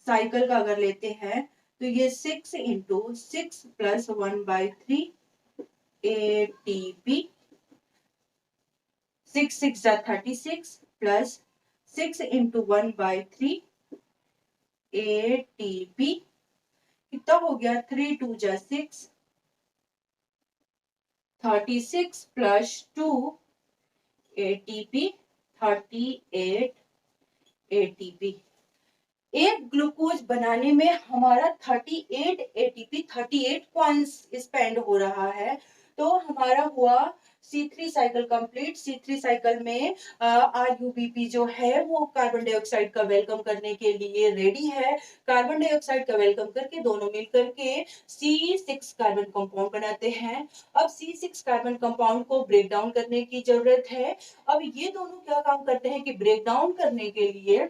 साइकिल का अगर लेते हैं तो ये 6 × 6 प्लस 1/3 ATP, 6 6 जा 36 प्लस 6 × 1/3 ATP, कितना हो गया, 3 2 जा 6, 36 प्लस 2 ATP 38 ATP। एक ग्लूकोज बनाने में हमारा 38 ATP 38 कॉइंस स्पेंड हो रहा है। तो हमारा हुआ C3 cycle complete. C3 cycle में RUBP जो है वो कार्बन डाइऑक्साइड का वेलकम करने के लिए रेडी है। कार्बन डाइऑक्साइड का वेलकम करके दोनों मिलकर के C6 कार्बन कंपाउंड बनाते हैं। अब C6 कार्बन कंपाउंड को ब्रेक डाउन करने की जरूरत है। अब ये दोनों क्या काम करते हैं कि ब्रेक डाउन करने के लिए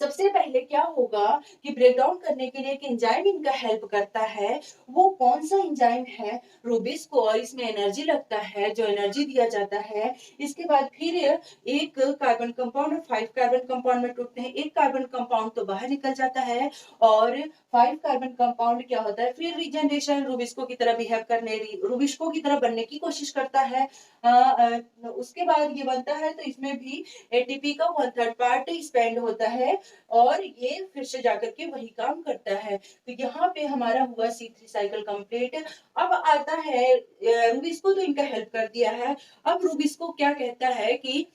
सबसे पहले क्या होगा कि ब्रेक डाउन करने के लिए एक एंजाइम इनका हेल्प करता है। वो कौन सा एंजाइम है, रूबिस्को, और इसमें एनर्जी लगता है, जो एनर्जी दिया जाता है। इसके बाद फिर एक कार्बन कंपाउंड और 5 कार्बन कंपाउंड में टूटते हैं। एक कार्बन कंपाउंड तो बाहर निकल जाता है और 5 कार्बन कंपाउंड क्या होता है, फिर रिजनरेशन रूबिस्को की तरह बिहेव करने, रूबिस्को की तरह बनने की कोशिश करता है। उसके बाद ये बनता है तो इसमें भी एटीपी का 1/3 पार्ट स्पेंड होता है और ये फिर से जाकर के वही काम करता है। तो यहाँ पे हमारा हुआ C3 साइकिल कंप्लीट। अब आता है रूबिस्को, तो इनका हेल्प कर दिया है। अब रूबिस्को क्या कहता है कि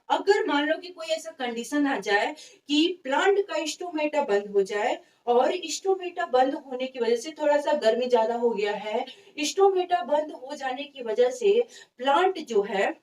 अगर मान लो कि कोई ऐसा कंडीशन आ जाए कि प्लांट का स्टोमेटा बंद हो जाए, और स्टोमेटा बंद होने की वजह से थोड़ा सा गर्मी ज्यादा हो गया है, स्टोमेटा बंद हो जाने की वजह से प्लांट जो है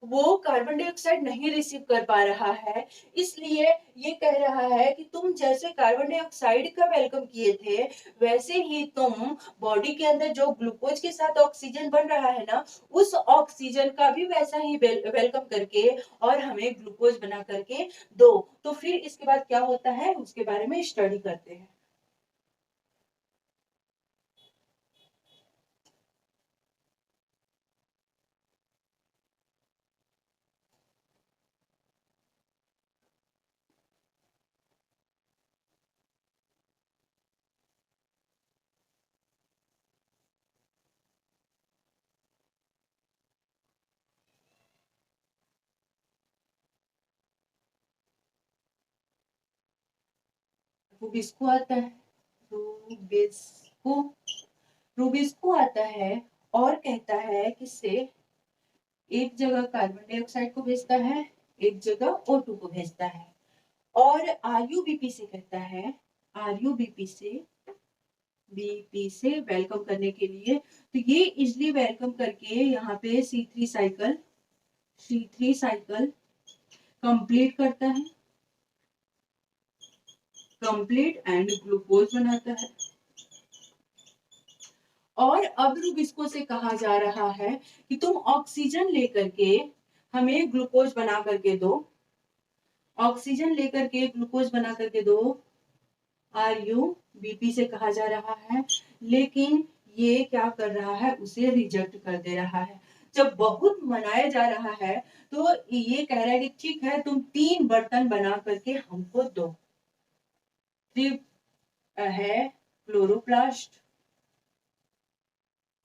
वो कार्बन डाइऑक्साइड नहीं रिसीव कर पा रहा है, इसलिए ये कह रहा है कि तुम जैसे कार्बन डाइऑक्साइड का वेलकम किए थे, वैसे ही तुम बॉडी के अंदर जो ग्लूकोज के साथ ऑक्सीजन बन रहा है ना, उस ऑक्सीजन का भी वैसा ही वेलकम करके और हमें ग्लूकोज बना करके दो। तो फिर इसके बाद क्या होता है उसके बारे में स्टडी करते हैं। रूबिस्को आता है, रूबिस्को रूबिस्को आता है और कहता है कि से एक जगह कार्बन डाइऑक्साइड को भेजता है, एक जगह O2 को भेजता है, और आरयूबीपी से कहता है, आरयूबीपी से बीपी से वेलकम करने के लिए, तो ये इजली वेलकम करके यहाँ पे C3 साइकिल कंप्लीट करता है, कंप्लीट एंड ग्लूकोज बनाता है। और अब रूबिस्को से कहा जा रहा है कि तुम ऑक्सीजन लेकर के हमें ग्लूकोज बना करके दो, ऑक्सीजन लेकर के ग्लूकोज बना करके दो, आरयूबीपी से कहा जा रहा है। लेकिन ये क्या कर रहा है, उसे रिजेक्ट कर दे रहा है। जब बहुत मनाया जा रहा है तो ये कह रहा है कि ठीक है तुम 3 बर्तन बना करके हमको दो। है chloroplast,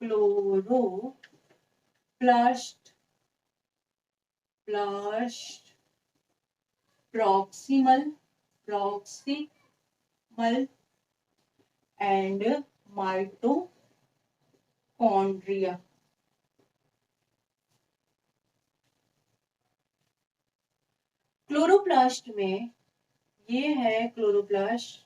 chloroplast, plast, proximal, proximal and mitochondria. Chloroplast में ये है क्लोरोप्लास्ट,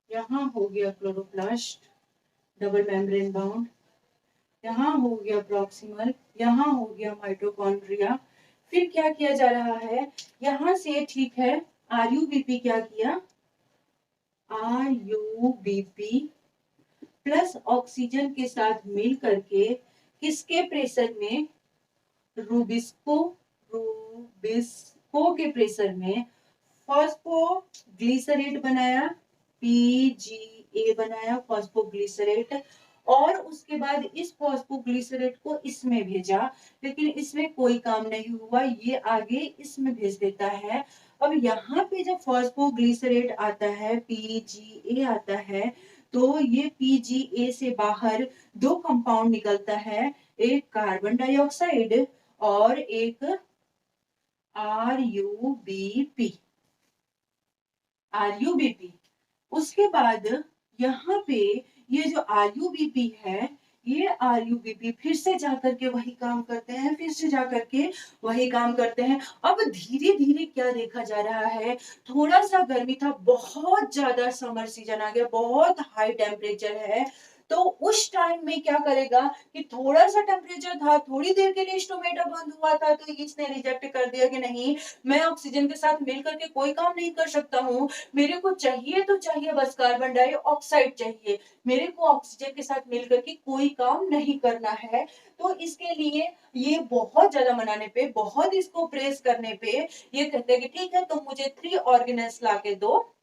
यहाँ हो गया क्लोरोप्लास्ट डबल मेम्ब्रेन बाउंड, यहाँ हो गया प्रॉक्सिमल, यहाँ हो गया माइटोकॉन्ड्रिया। फिर क्या किया जा रहा है, यहाँ से ठीक है आरयूबीपी क्या किया, आरयूबीपी प्लस ऑक्सीजन के साथ मिल करके किसके प्रेशर में, रूबिस्को, रूबिस्को के प्रेशर में फॉस्फोग्लिसरेट बनाया, PGA बनाया फॉस्फोग्लिसरेट, और उसके बाद इस फॉस्फोग्लिसरेट को इसमें भेजा, लेकिन इसमें कोई काम नहीं हुआ, ये आगे इसमें भेज देता है। अब यहाँ पे जब फॉस्फोग्लिसरेट आता है, PGA आता है, तो ये PGA से बाहर 2 कंपाउंड निकलता है, एक कार्बन डाइऑक्साइड और एक आरयूबीपी, आरयूबीपी। उसके बाद यहाँ पे ये जो आरयूबीपी है, ये आरयूबीपी फिर से जाकर के वही काम करते हैं, फिर से जाकर के वही काम करते हैं। अब धीरे धीरे क्या देखा जा रहा है, थोड़ा सा गर्मी था, बहुत ज्यादा समर सीजन आ गया, बहुत हाई टेम्परेचर है, तो उस टाइम में क्या करेगा कि थोड़ा सा टेम्परेचर था, थोड़ी देर के लिए स्टोमेटा बंद हुआ था, तो इसने रिजेक्ट कर दिया कि नहीं, मैं ऑक्सीजन के साथ मिल करके कोई काम नहीं कर सकता हूँ, मेरे को चाहिए तो चाहिए बस कार्बन डाइऑक्साइड चाहिए, मेरे को ऑक्सीजन के साथ मिलकर के कोई काम नहीं करना है। तो इसके लिए ये बहुत ज्यादा मनाने पे, बहुत इसको प्रेस करने पे ये कहते हैं कि ठीक है तुम मुझे 3 ऑर्गेनेल्स लाके दो,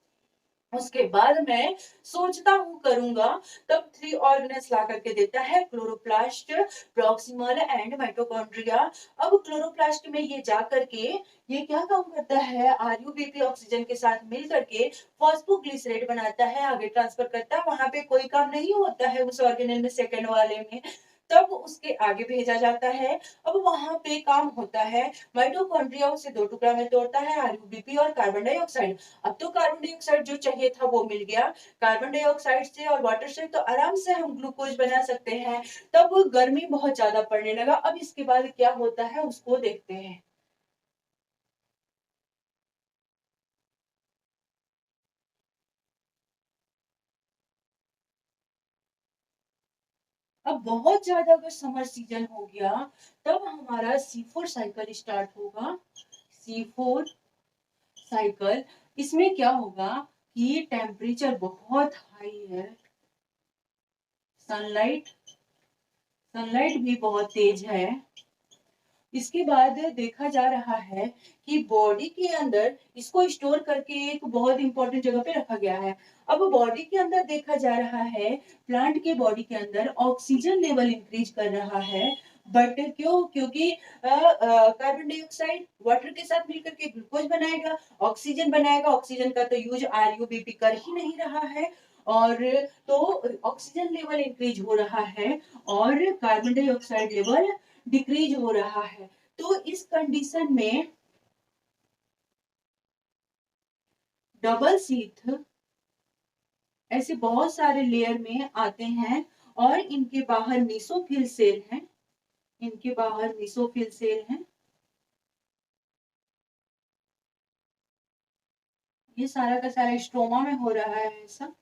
उसके बाद मैं सोचता हूँ करूंगा। तब 3 ऑर्गेनेल्स ला करके देता है, क्लोरोप्लास्ट, प्रॉक्सिमल एंड माइटोकॉन्ड्रिया। अब क्लोरोप्लास्ट में ये जा करके ये क्या काम करता है, आरयूबीपी ऑक्सीजन के साथ मिल करके फॉस्फोग्लिसरेट बनाता है, आगे ट्रांसफर करता है, वहां पे कोई काम नहीं होता है उस ऑर्गेनेल में, सेकेंड वाले में। तब उसके आगे भेजा जाता है। अब वहां पे काम होता है, माइटोकॉन्ड्रिया उसे दो टुकड़ा में तोड़ता है, आरयूबीपी और कार्बन डाइऑक्साइड। अब तो कार्बन डाइऑक्साइड जो चाहिए था वो मिल गया, कार्बन डाइऑक्साइड से और वाटर से तो आराम से हम ग्लूकोज बना सकते हैं। तब गर्मी बहुत ज्यादा पड़ने लगा। अब इसके बाद क्या होता है उसको देखते हैं। अब बहुत ज्यादा अगर समर सीजन हो गया तब हमारा C4 साइकिल स्टार्ट होगा। C4 साइकिल, इसमें क्या होगा कि टेम्परेचर बहुत हाई है, सनलाइट सनलाइट भी बहुत तेज है। इसके बाद देखा जा रहा है कि बॉडी के अंदर इसको स्टोर करके एक बहुत इंपॉर्टेंट जगह पे रखा गया है। अब बॉडी के अंदर देखा जा रहा है, प्लांट के बॉडी के अंदर ऑक्सीजन लेवल इंक्रीज कर रहा है। बट क्यों? क्योंकि कार्बन डाइऑक्साइड वाटर के साथ मिलकर के ग्लूकोज बनाएगा, ऑक्सीजन बनाएगा। ऑक्सीजन का तो यूज आरयूबीपी कर ही नहीं रहा है, और तो ऑक्सीजन लेवल इंक्रीज हो रहा है और कार्बन डाइऑक्साइड लेवल डिक्रीज हो रहा है। तो इस कंडीशन में डबल शीथ ऐसे बहुत सारे लेयर में आते हैं और इनके बाहर मीसोफिल सेल हैं, इनके बाहर मीसोफिल सेल हैं। ये सारा का सारा स्ट्रोमा में हो रहा है ऐसा,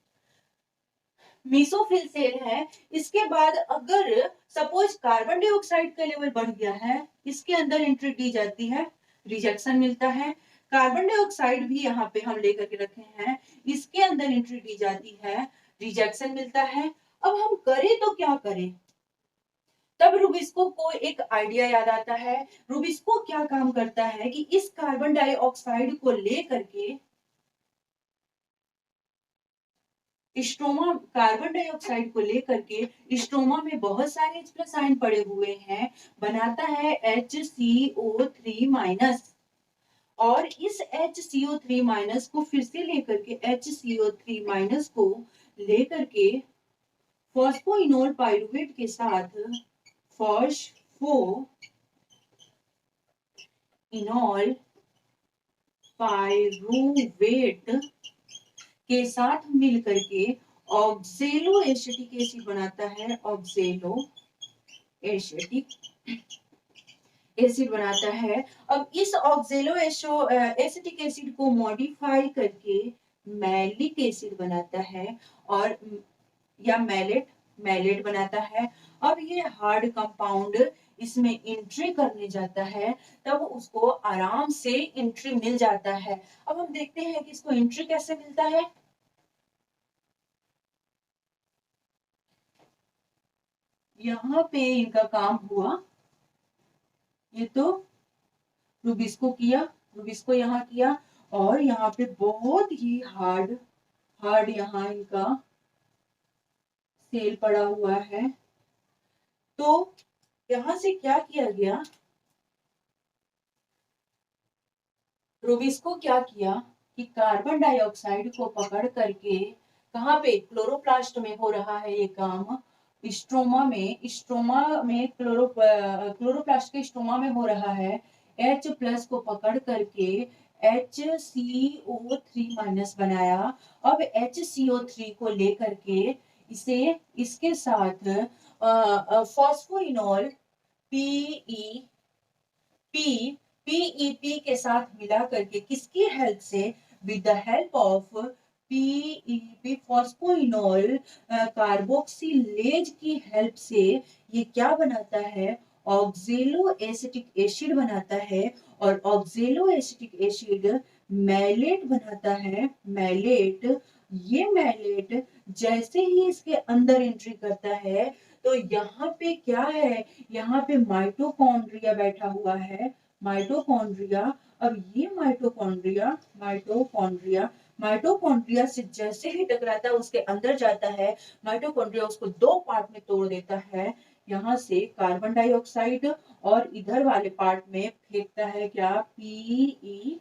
मीसोफिल सेल है। इसके बाद अगर सपोज कार्बन डाइऑक्साइड का लेवल बढ़ गया है, इसके अंदर एंट्री दी जाती है, रिजेक्शन मिलता है। कार्बन डाइऑक्साइड भी यहाँ पे हम लेकर के रखे हैं, इसके अंदर एंट्री दी जाती है, रिजेक्शन मिलता है। अब हम करें तो क्या करें? तब रूबिस्को को एक आइडिया याद आता है। रूबिस्को क्या काम करता है कि इस कार्बन डाइऑक्साइड को लेकर के स्ट्रोमा, कार्बन डाइऑक्साइड को लेकर के स्ट्रोमा में बहुत सारे H प्लस आयन पड़े हुए हैं, बनाता है HCO3 और इस HCO3 को फिर से लेकर के HCO3 को लेकर के फॉस्फोइनोल पाइरुवेट के साथ फॉस्फोइनोल पाइरुवेट के साथ मिलकर के ऑक्जेलो एसिटिक एसिड बनाता है, ऑक्जेलो एसिटिक एसिड बनाता है। अब इस ऑक्जेलो एसिटिक एसिड को मॉडिफाई करके मैलिक एसिड बनाता है, और या मैलेट मैलेट बनाता है। अब ये हार्ड कंपाउंड इसमें एंट्री करने जाता है, तब उसको आराम से एंट्री मिल जाता है। अब हम देखते हैं कि इसको एंट्री कैसे मिलता है। यहाँ पे इनका काम हुआ, ये तो रूबिस्को किया, रूबिस्को यहाँ किया, और यहाँ पे बहुत ही हार्ड हार्ड यहाँ इनका सेल पड़ा हुआ है। तो यहाँ से क्या किया गया, रूबिस्को क्या किया कि कार्बन डाइऑक्साइड को पकड़ करके, कहाँ पे, क्लोरोप्लास्ट में हो रहा है ये काम, स्ट्रोमा में क्लोरोप्लास्ट के स्ट्रोमा में हो रहा है। H प्लस को पकड़ करके HCO3 बनाया। अब HCO3 को लेकर के इसे इसके साथ फॉस्फोइनोल पीई पी पीईपी के साथ मिला करके, किसकी हेल्प से, with the help of PEP phosphoenol carboxylase की हेल्प से ये क्या बनाता है, ऑक्जेलो एसिटिक एसिड बनाता है। और ऑक्जेलो एसिटिक एसिड मैलेट बनाता है, मैलेट। ये मैलेट जैसे ही इसके अंदर एंट्री करता है, तो यहाँ पे क्या है, यहाँ पे माइटोकॉन्ड्रिया बैठा हुआ है, माइटोकॉन्ड्रिया। अब ये माइटोकॉन्ड्रिया से जैसे ही टकराता है, उसके अंदर जाता है, माइटोकॉन्ड्रिया उसको दो पार्ट में तोड़ देता है, यहाँ से कार्बन डाइऑक्साइड, और इधर वाले पार्ट में फेंकता है क्या, P E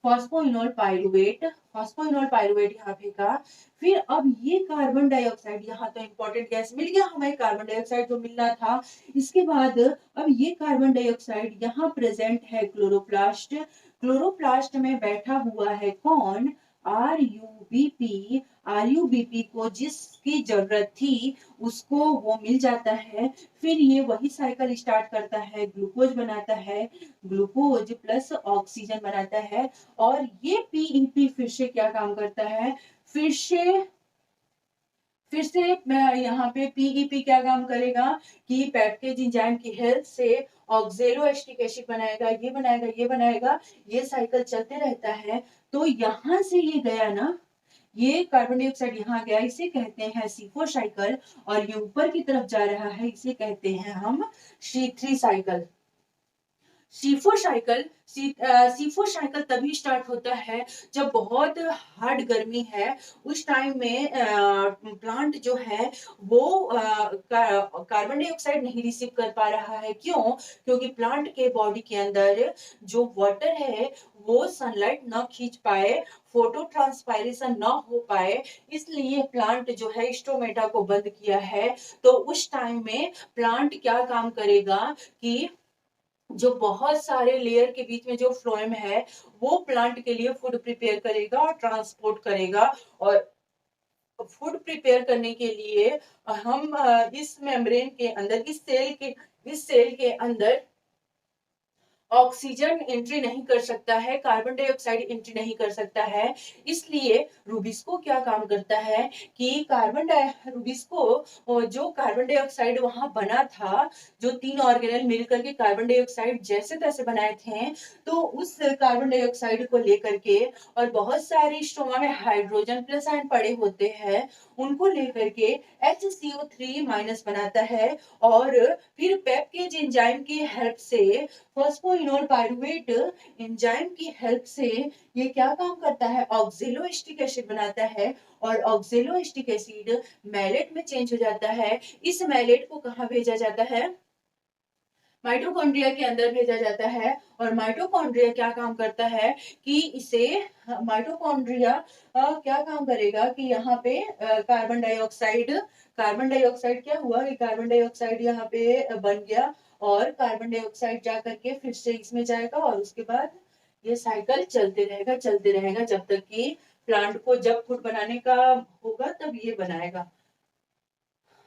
phosphoenol pyruvate, phosphoenol pyruvate यहाँ फेंका। फिर अब ये कार्बन डाइऑक्साइड, यहाँ तो इंपॉर्टेंट गैस मिल गया हमें, कार्बन डाइऑक्साइड जो मिलना था। इसके बाद अब ये कार्बन डाइऑक्साइड यहाँ प्रेजेंट है क्लोरोप्लास्ट, क्लोरोप्लास्ट में बैठा हुआ है कौन, आरयूबीपी, आरयूबीपी को जिसकी जरूरत थी उसको वो मिल जाता है। फिर ये वही साइकिल स्टार्ट करता है, ग्लूकोज बनाता है, ग्लूकोज प्लस ऑक्सीजन बनाता है। और ये पीईपी फिर से क्या काम करता है, फिर से यहाँ पे पीईपी क्या काम करेगा कि पेप्टेज एंजाइम की हेल्प से ऑक्जेलो एसिटिक एसिड बनाएगा, ये बनाएगा, ये बनाएगा, ये साइकिल चलते रहता है। तो यहाँ से ये गया ना, ये कार्बन डाइऑक्साइड यहाँ गया, इसे कहते हैं C4 साइकिल। और ये ऊपर की तरफ जा रहा है, इसे कहते हैं हम C3 cycle. C4 cycle, C4 cycle तभी स्टार्ट होता है जब बहुत हार्ड गर्मी है। उस टाइम में प्लांट जो है वो कार्बन डाइऑक्साइड नहीं रिसीव कर पा रहा है। क्यों? क्योंकि प्लांट के बॉडी के अंदर जो वाटर है वो सनलाइट न खींच पाए, फोटो ट्रांसपायरेशन न हो पाए, इसलिए प्लांट जो है स्टोमेटा को बंद किया है। तो उस टाइम में प्लांट क्या काम करेगा कि जो बहुत सारे लेयर के बीच में जो फ्लोएम है वो प्लांट के लिए फूड प्रिपेयर करेगा और ट्रांसपोर्ट करेगा। और फूड प्रिपेयर करने के लिए हम इस मेम्ब्रेन के अंदर, इस सेल के अंदर ऑक्सीजन एंट्री नहीं कर सकता है, कार्बन डाइऑक्साइड एंट्री नहीं कर सकता है। इसलिए रूबिस्को क्या काम करता है कि रूबिस्को जो कार्बन डाइऑक्साइड वहां बना था, जो 3 ऑर्गेनल मिलकर के कार्बन डाइऑक्साइड जैसे तैसे बनाए थे, तो उस कार्बन डाइऑक्साइड को लेकर के, और बहुत सारे स्ट्रोमा में हाइड्रोजन प्लस आयन पड़े होते हैं, उनको लेकर के HCO3- बनाता है। और फिर पेप्टेज एंजाइम की हेल्प से, फॉस्फोइनोल पाइरुवेट एंजाइम की हेल्प से ये क्या काम करता है, ऑक्जेलो एसिटिक एसिड बनाता है। और ऑक्जेलो एसिटिक एसिड मैलेट में चेंज हो जाता है। इस मैलेट को कहाँ भेजा जाता है, माइटोकॉन्ड्रिया के अंदर भेजा जाता है। और माइटोकॉन्ड्रिया क्या काम करता है कि इसे, माइटोकॉन्ड्रिया क्या काम करेगा कि यहाँ पे कार्बन डाइऑक्साइड क्या हुआ कि कार्बन डाइऑक्साइड यहाँ पे बन गया, और कार्बन डाइऑक्साइड जा करके फिर से इसमें जाएगा, और उसके बाद ये साइकिल चलते रहेगा जब तक कि प्लांट को जब फूड बनाने का होगा तब ये बनाएगा।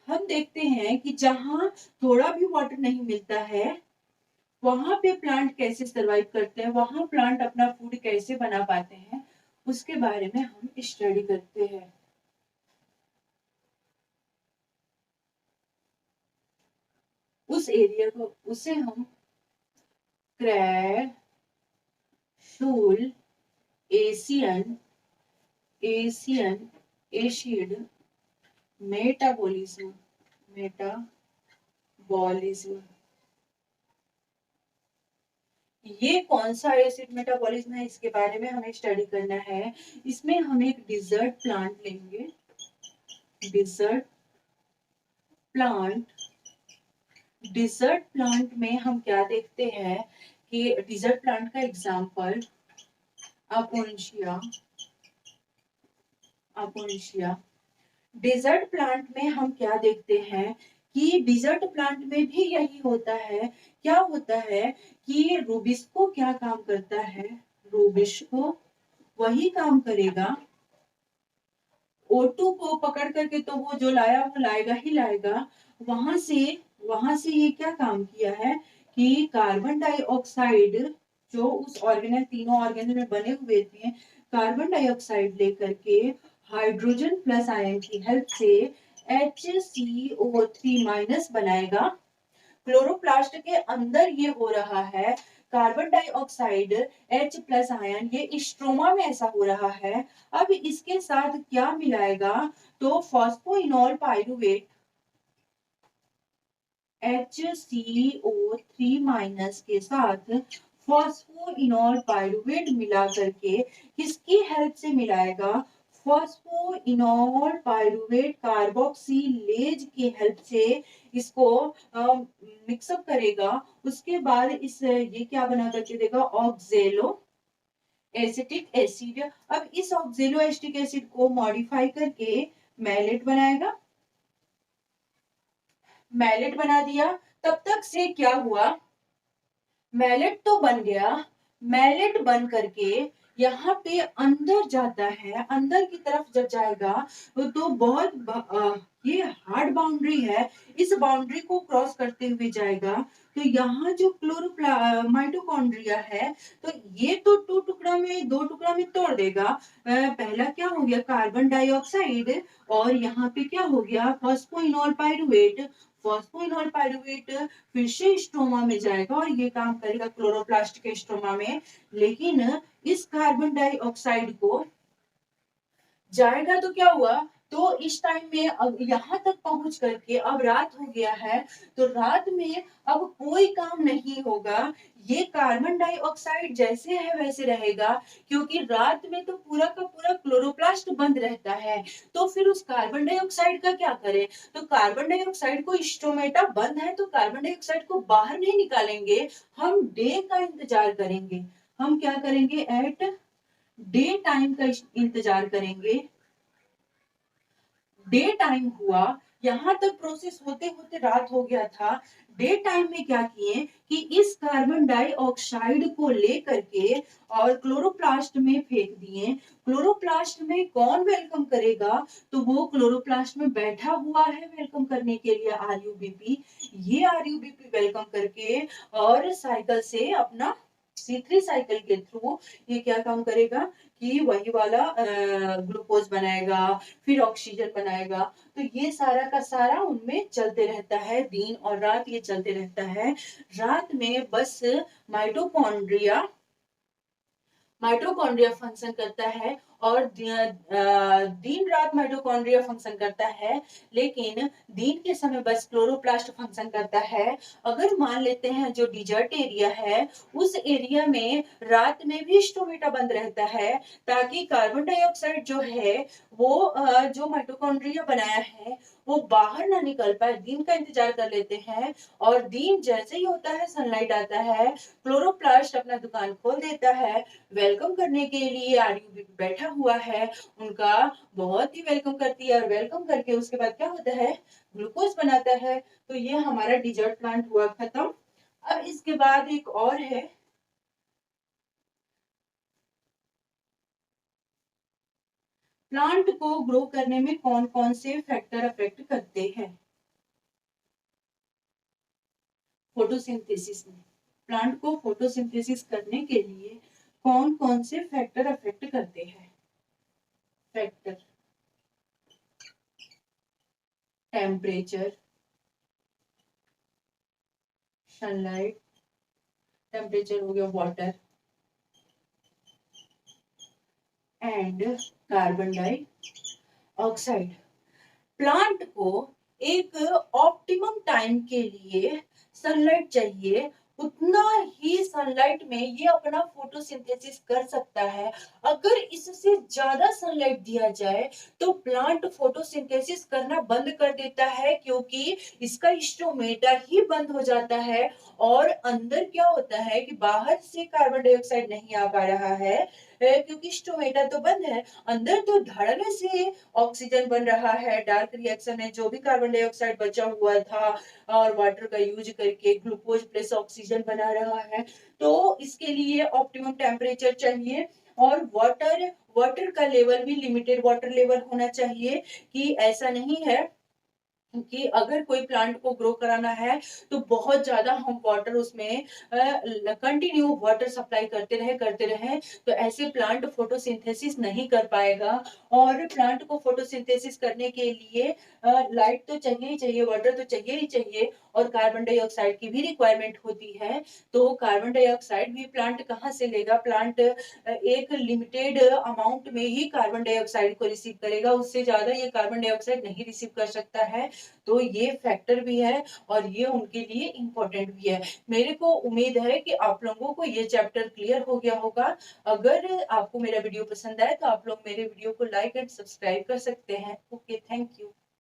हम देखते हैं कि जहां थोड़ा भी वाटर नहीं मिलता है वहां पे प्लांट कैसे सरवाइव करते हैं, वहां प्लांट अपना फूड कैसे बना पाते हैं, उसके बारे में हम स्टडी करते हैं। उस एरिया को, उसे हम क्रैशोल एशियन एसिड मेटाबॉलिज्म, ये कौन सा एसिड मेटाबॉलिज्म है, इसके बारे में हमें स्टडी करना है। इसमें हम एक डिजर्ट प्लांट लेंगे, डिजर्ट प्लांट में हम क्या देखते हैं कि डिजर्ट प्लांट का एग्जांपल अपोनिशिया। डिजर्ट प्लांट में हम क्या देखते हैं कि डिजर्ट प्लांट में भी यही होता है। क्या होता है कि रूबिस्को क्या काम करता है, रूबिस्को वही काम करेगा, O2 को पकड़ करके तो वो जो लाया वो लाएगा ही लाएगा। वहां से ये क्या काम किया है कि कार्बन डाइऑक्साइड जो उस ऑर्गेनल, तीनों ऑर्गेनल में बने हुए थे, कार्बन डाइऑक्साइड लेकर के हाइड्रोजन प्लस आयन की हेल्प से HCO3- बनाएगा। क्लोरोप्लास्ट के अंदर ये हो रहा है, कार्बन डाइऑक्साइड H+ आयन, ये स्ट्रोमा में ऐसा हो रहा है। अब इसके साथ क्या मिलाएगा, तो फॉस्फोइनोल पाइरुवेट HCO3- के साथ फॉस्फोइनोल पाइरुवेट मिला करके किसकी हेल्प से मिलाएगा, फॉस्फोइनोल पाइरुवेट कार्बोक्सिलेज की हेल्प से इसको मिक्सअप करेगा। उसके बाद इस ये क्या बना करके देगा, ऑक्जेलो एसिटिक एसिड। अब इस ऑक्जेलो एसिटिक एसिड को मॉडिफाई करके मैलेट बनाएगा, मैलेट बना दिया। तब तक से क्या हुआ, मैलेट तो बन गया, मैलेट बन करके यहाँ पे अंदर जाता है, अंदर की तरफ जब जाएगा तो ये हार्ड बाउंड्री है, इस बाउंड्री को क्रॉस करते हुए जाएगा। तो यहाँ जो माइटोकॉन्ड्रिया है, तो ये तो दो टुकड़ा में तोड़ देगा। पहला क्या हो गया, कार्बन डाइऑक्साइड, और यहाँ पे क्या हो गया, फॉस्फोइनोल पाइरुवेट। फॉस्फोइनोल पाइरुवेट फिर से स्ट्रोमा में जाएगा और ये काम करेगा क्लोरोप्लास्ट के स्ट्रोमा में। लेकिन इस कार्बन डाइऑक्साइड को जाएगा तो क्या हुआ, तो इस टाइम में अब यहाँ तक पहुंच करके अब रात हो गया है, तो रात में अब कोई काम नहीं होगा, ये कार्बन डाइऑक्साइड जैसे है वैसे रहेगा, क्योंकि रात में तो पूरा का पूरा क्लोरोप्लास्ट बंद रहता है। तो फिर उस कार्बन डाइऑक्साइड का क्या करें, तो कार्बन डाइऑक्साइड को, स्टोमेटा बंद है तो कार्बन डाइऑक्साइड को बाहर नहीं निकालेंगे, हम डे का इंतजार करेंगे। हम क्या करेंगे, एट डे टाइम का इंतजार करेंगे। डे टाइम हुआ, यहां तक प्रोसेस होते होते रात हो गया था। डे टाइम में क्या किए कि इस कार्बन डाइऑक्साइड को लेकर के और क्लोरोप्लास्ट में फेंक दिए। क्लोरोप्लास्ट में कौन वेलकम करेगा, तो वो क्लोरोप्लास्ट में बैठा हुआ है वेलकम करने के लिए आरयूबीपी। ये आरयूबीपी वेलकम करके और साइकिल से अपना C3 साइकिल के थ्रू ये क्या काम करेगा कि वही वाला ग्लूकोज बनाएगा, फिर ऑक्सीजन बनाएगा। तो ये सारा का सारा उनमें चलते रहता है, दिन और रात ये चलते रहता है। रात में बस माइटोकॉन्ड्रिया माइटोकॉन्ड्रिया फंक्शन करता है और दिन रात माइटोकॉन्ड्रिया फंक्शन करता है, लेकिन दिन के समय बस क्लोरोप्लास्ट फंक्शन करता है। अगर मान लेते हैं जो डिजर्ट एरिया है, उस एरिया में रात में भी स्टोमेटा बंद रहता है, ताकि कार्बन डाइऑक्साइड जो है वो जो माइटोकॉन्ड्रिया बनाया है वो बाहर ना निकल पाए, दिन का इंतजार कर लेते हैं। और दिन जैसे ही होता है, सनलाइट आता है, क्लोरोप्लास्ट अपना दुकान खोल देता है, वेलकम करने के लिए आरयूबीपी बैठा हुआ है, उनका बहुत ही वेलकम करती है, और वेलकम करके उसके बाद क्या होता है, ग्लूकोज बनाता है। तो ये हमारा डिजर्ट प्लांट हुआ खत्म। अब इसके बाद एक और है, प्लांट को ग्रो करने में कौन कौन से फैक्टर अफेक्ट करते हैं। फोटोसिंथेसिस में, प्लांट को फोटोसिंथेसिस करने के लिए कौन कौन से फैक्टर अफेक्ट करते हैं। फैक्टर, टेम्परेचर, सनलाइट, टेम्परेचर हो गया water, and carbon dioxide. Plant को एक ऑप्टिमम टाइम के लिए सनलाइट चाहिए, उतना ही सनलाइट में ये अपना फोटोसिंथेसिस कर सकता है। अगर इससे ज्यादा सनलाइट दिया जाए तो प्लांट फोटोसिंथेसिस करना बंद कर देता है, क्योंकि इसका स्टोमेटा ही बंद हो जाता है। और अंदर क्या होता है कि बाहर से कार्बन डाइऑक्साइड नहीं आ पा रहा है, क्योंकि स्टोमेटा तो बंद है, अंदर तो धड़ल्ले से ऑक्सीजन बन रहा है। डार्क रिएक्शन में जो भी कार्बन डाइऑक्साइड बचा हुआ था और वाटर का यूज करके ग्लूकोज प्लस ऑक्सीजन बना रहा है। तो इसके लिए ऑप्टिमम टेम्परेचर चाहिए, और वाटर वाटर का लेवल भी लिमिटेड वाटर लेवल होना चाहिए, कि ऐसा नहीं है कि अगर कोई प्लांट को ग्रो कराना है तो बहुत ज्यादा हम वाटर उसमें कंटिन्यू वाटर सप्लाई करते रहे, तो ऐसे प्लांट फोटोसिंथेसिस नहीं कर पाएगा। और प्लांट को फोटोसिंथेसिस करने के लिए लाइट तो चाहिए ही चाहिए, वाटर तो चाहिए ही चाहिए, और कार्बन डाइऑक्साइड की भी रिक्वायरमेंट होती है। तो कार्बन डाइऑक्साइड भी प्लांट कहाँ से लेगा, प्लांट एक लिमिटेड अमाउंट में ही कार्बन डाइऑक्साइड को रिसीव करेगा, उससे ज्यादा ये कार्बन डाइऑक्साइड नहीं रिसीव कर सकता है। तो ये फैक्टर भी है और ये उनके लिए इम्पोर्टेंट भी है। मेरे को उम्मीद है कि आप लोगों को ये चैप्टर क्लियर हो गया होगा। अगर आपको मेरा वीडियो पसंद आए तो आप लोग मेरे वीडियो को लाइक एंड सब्सक्राइब कर सकते हैं। Okay, thank you.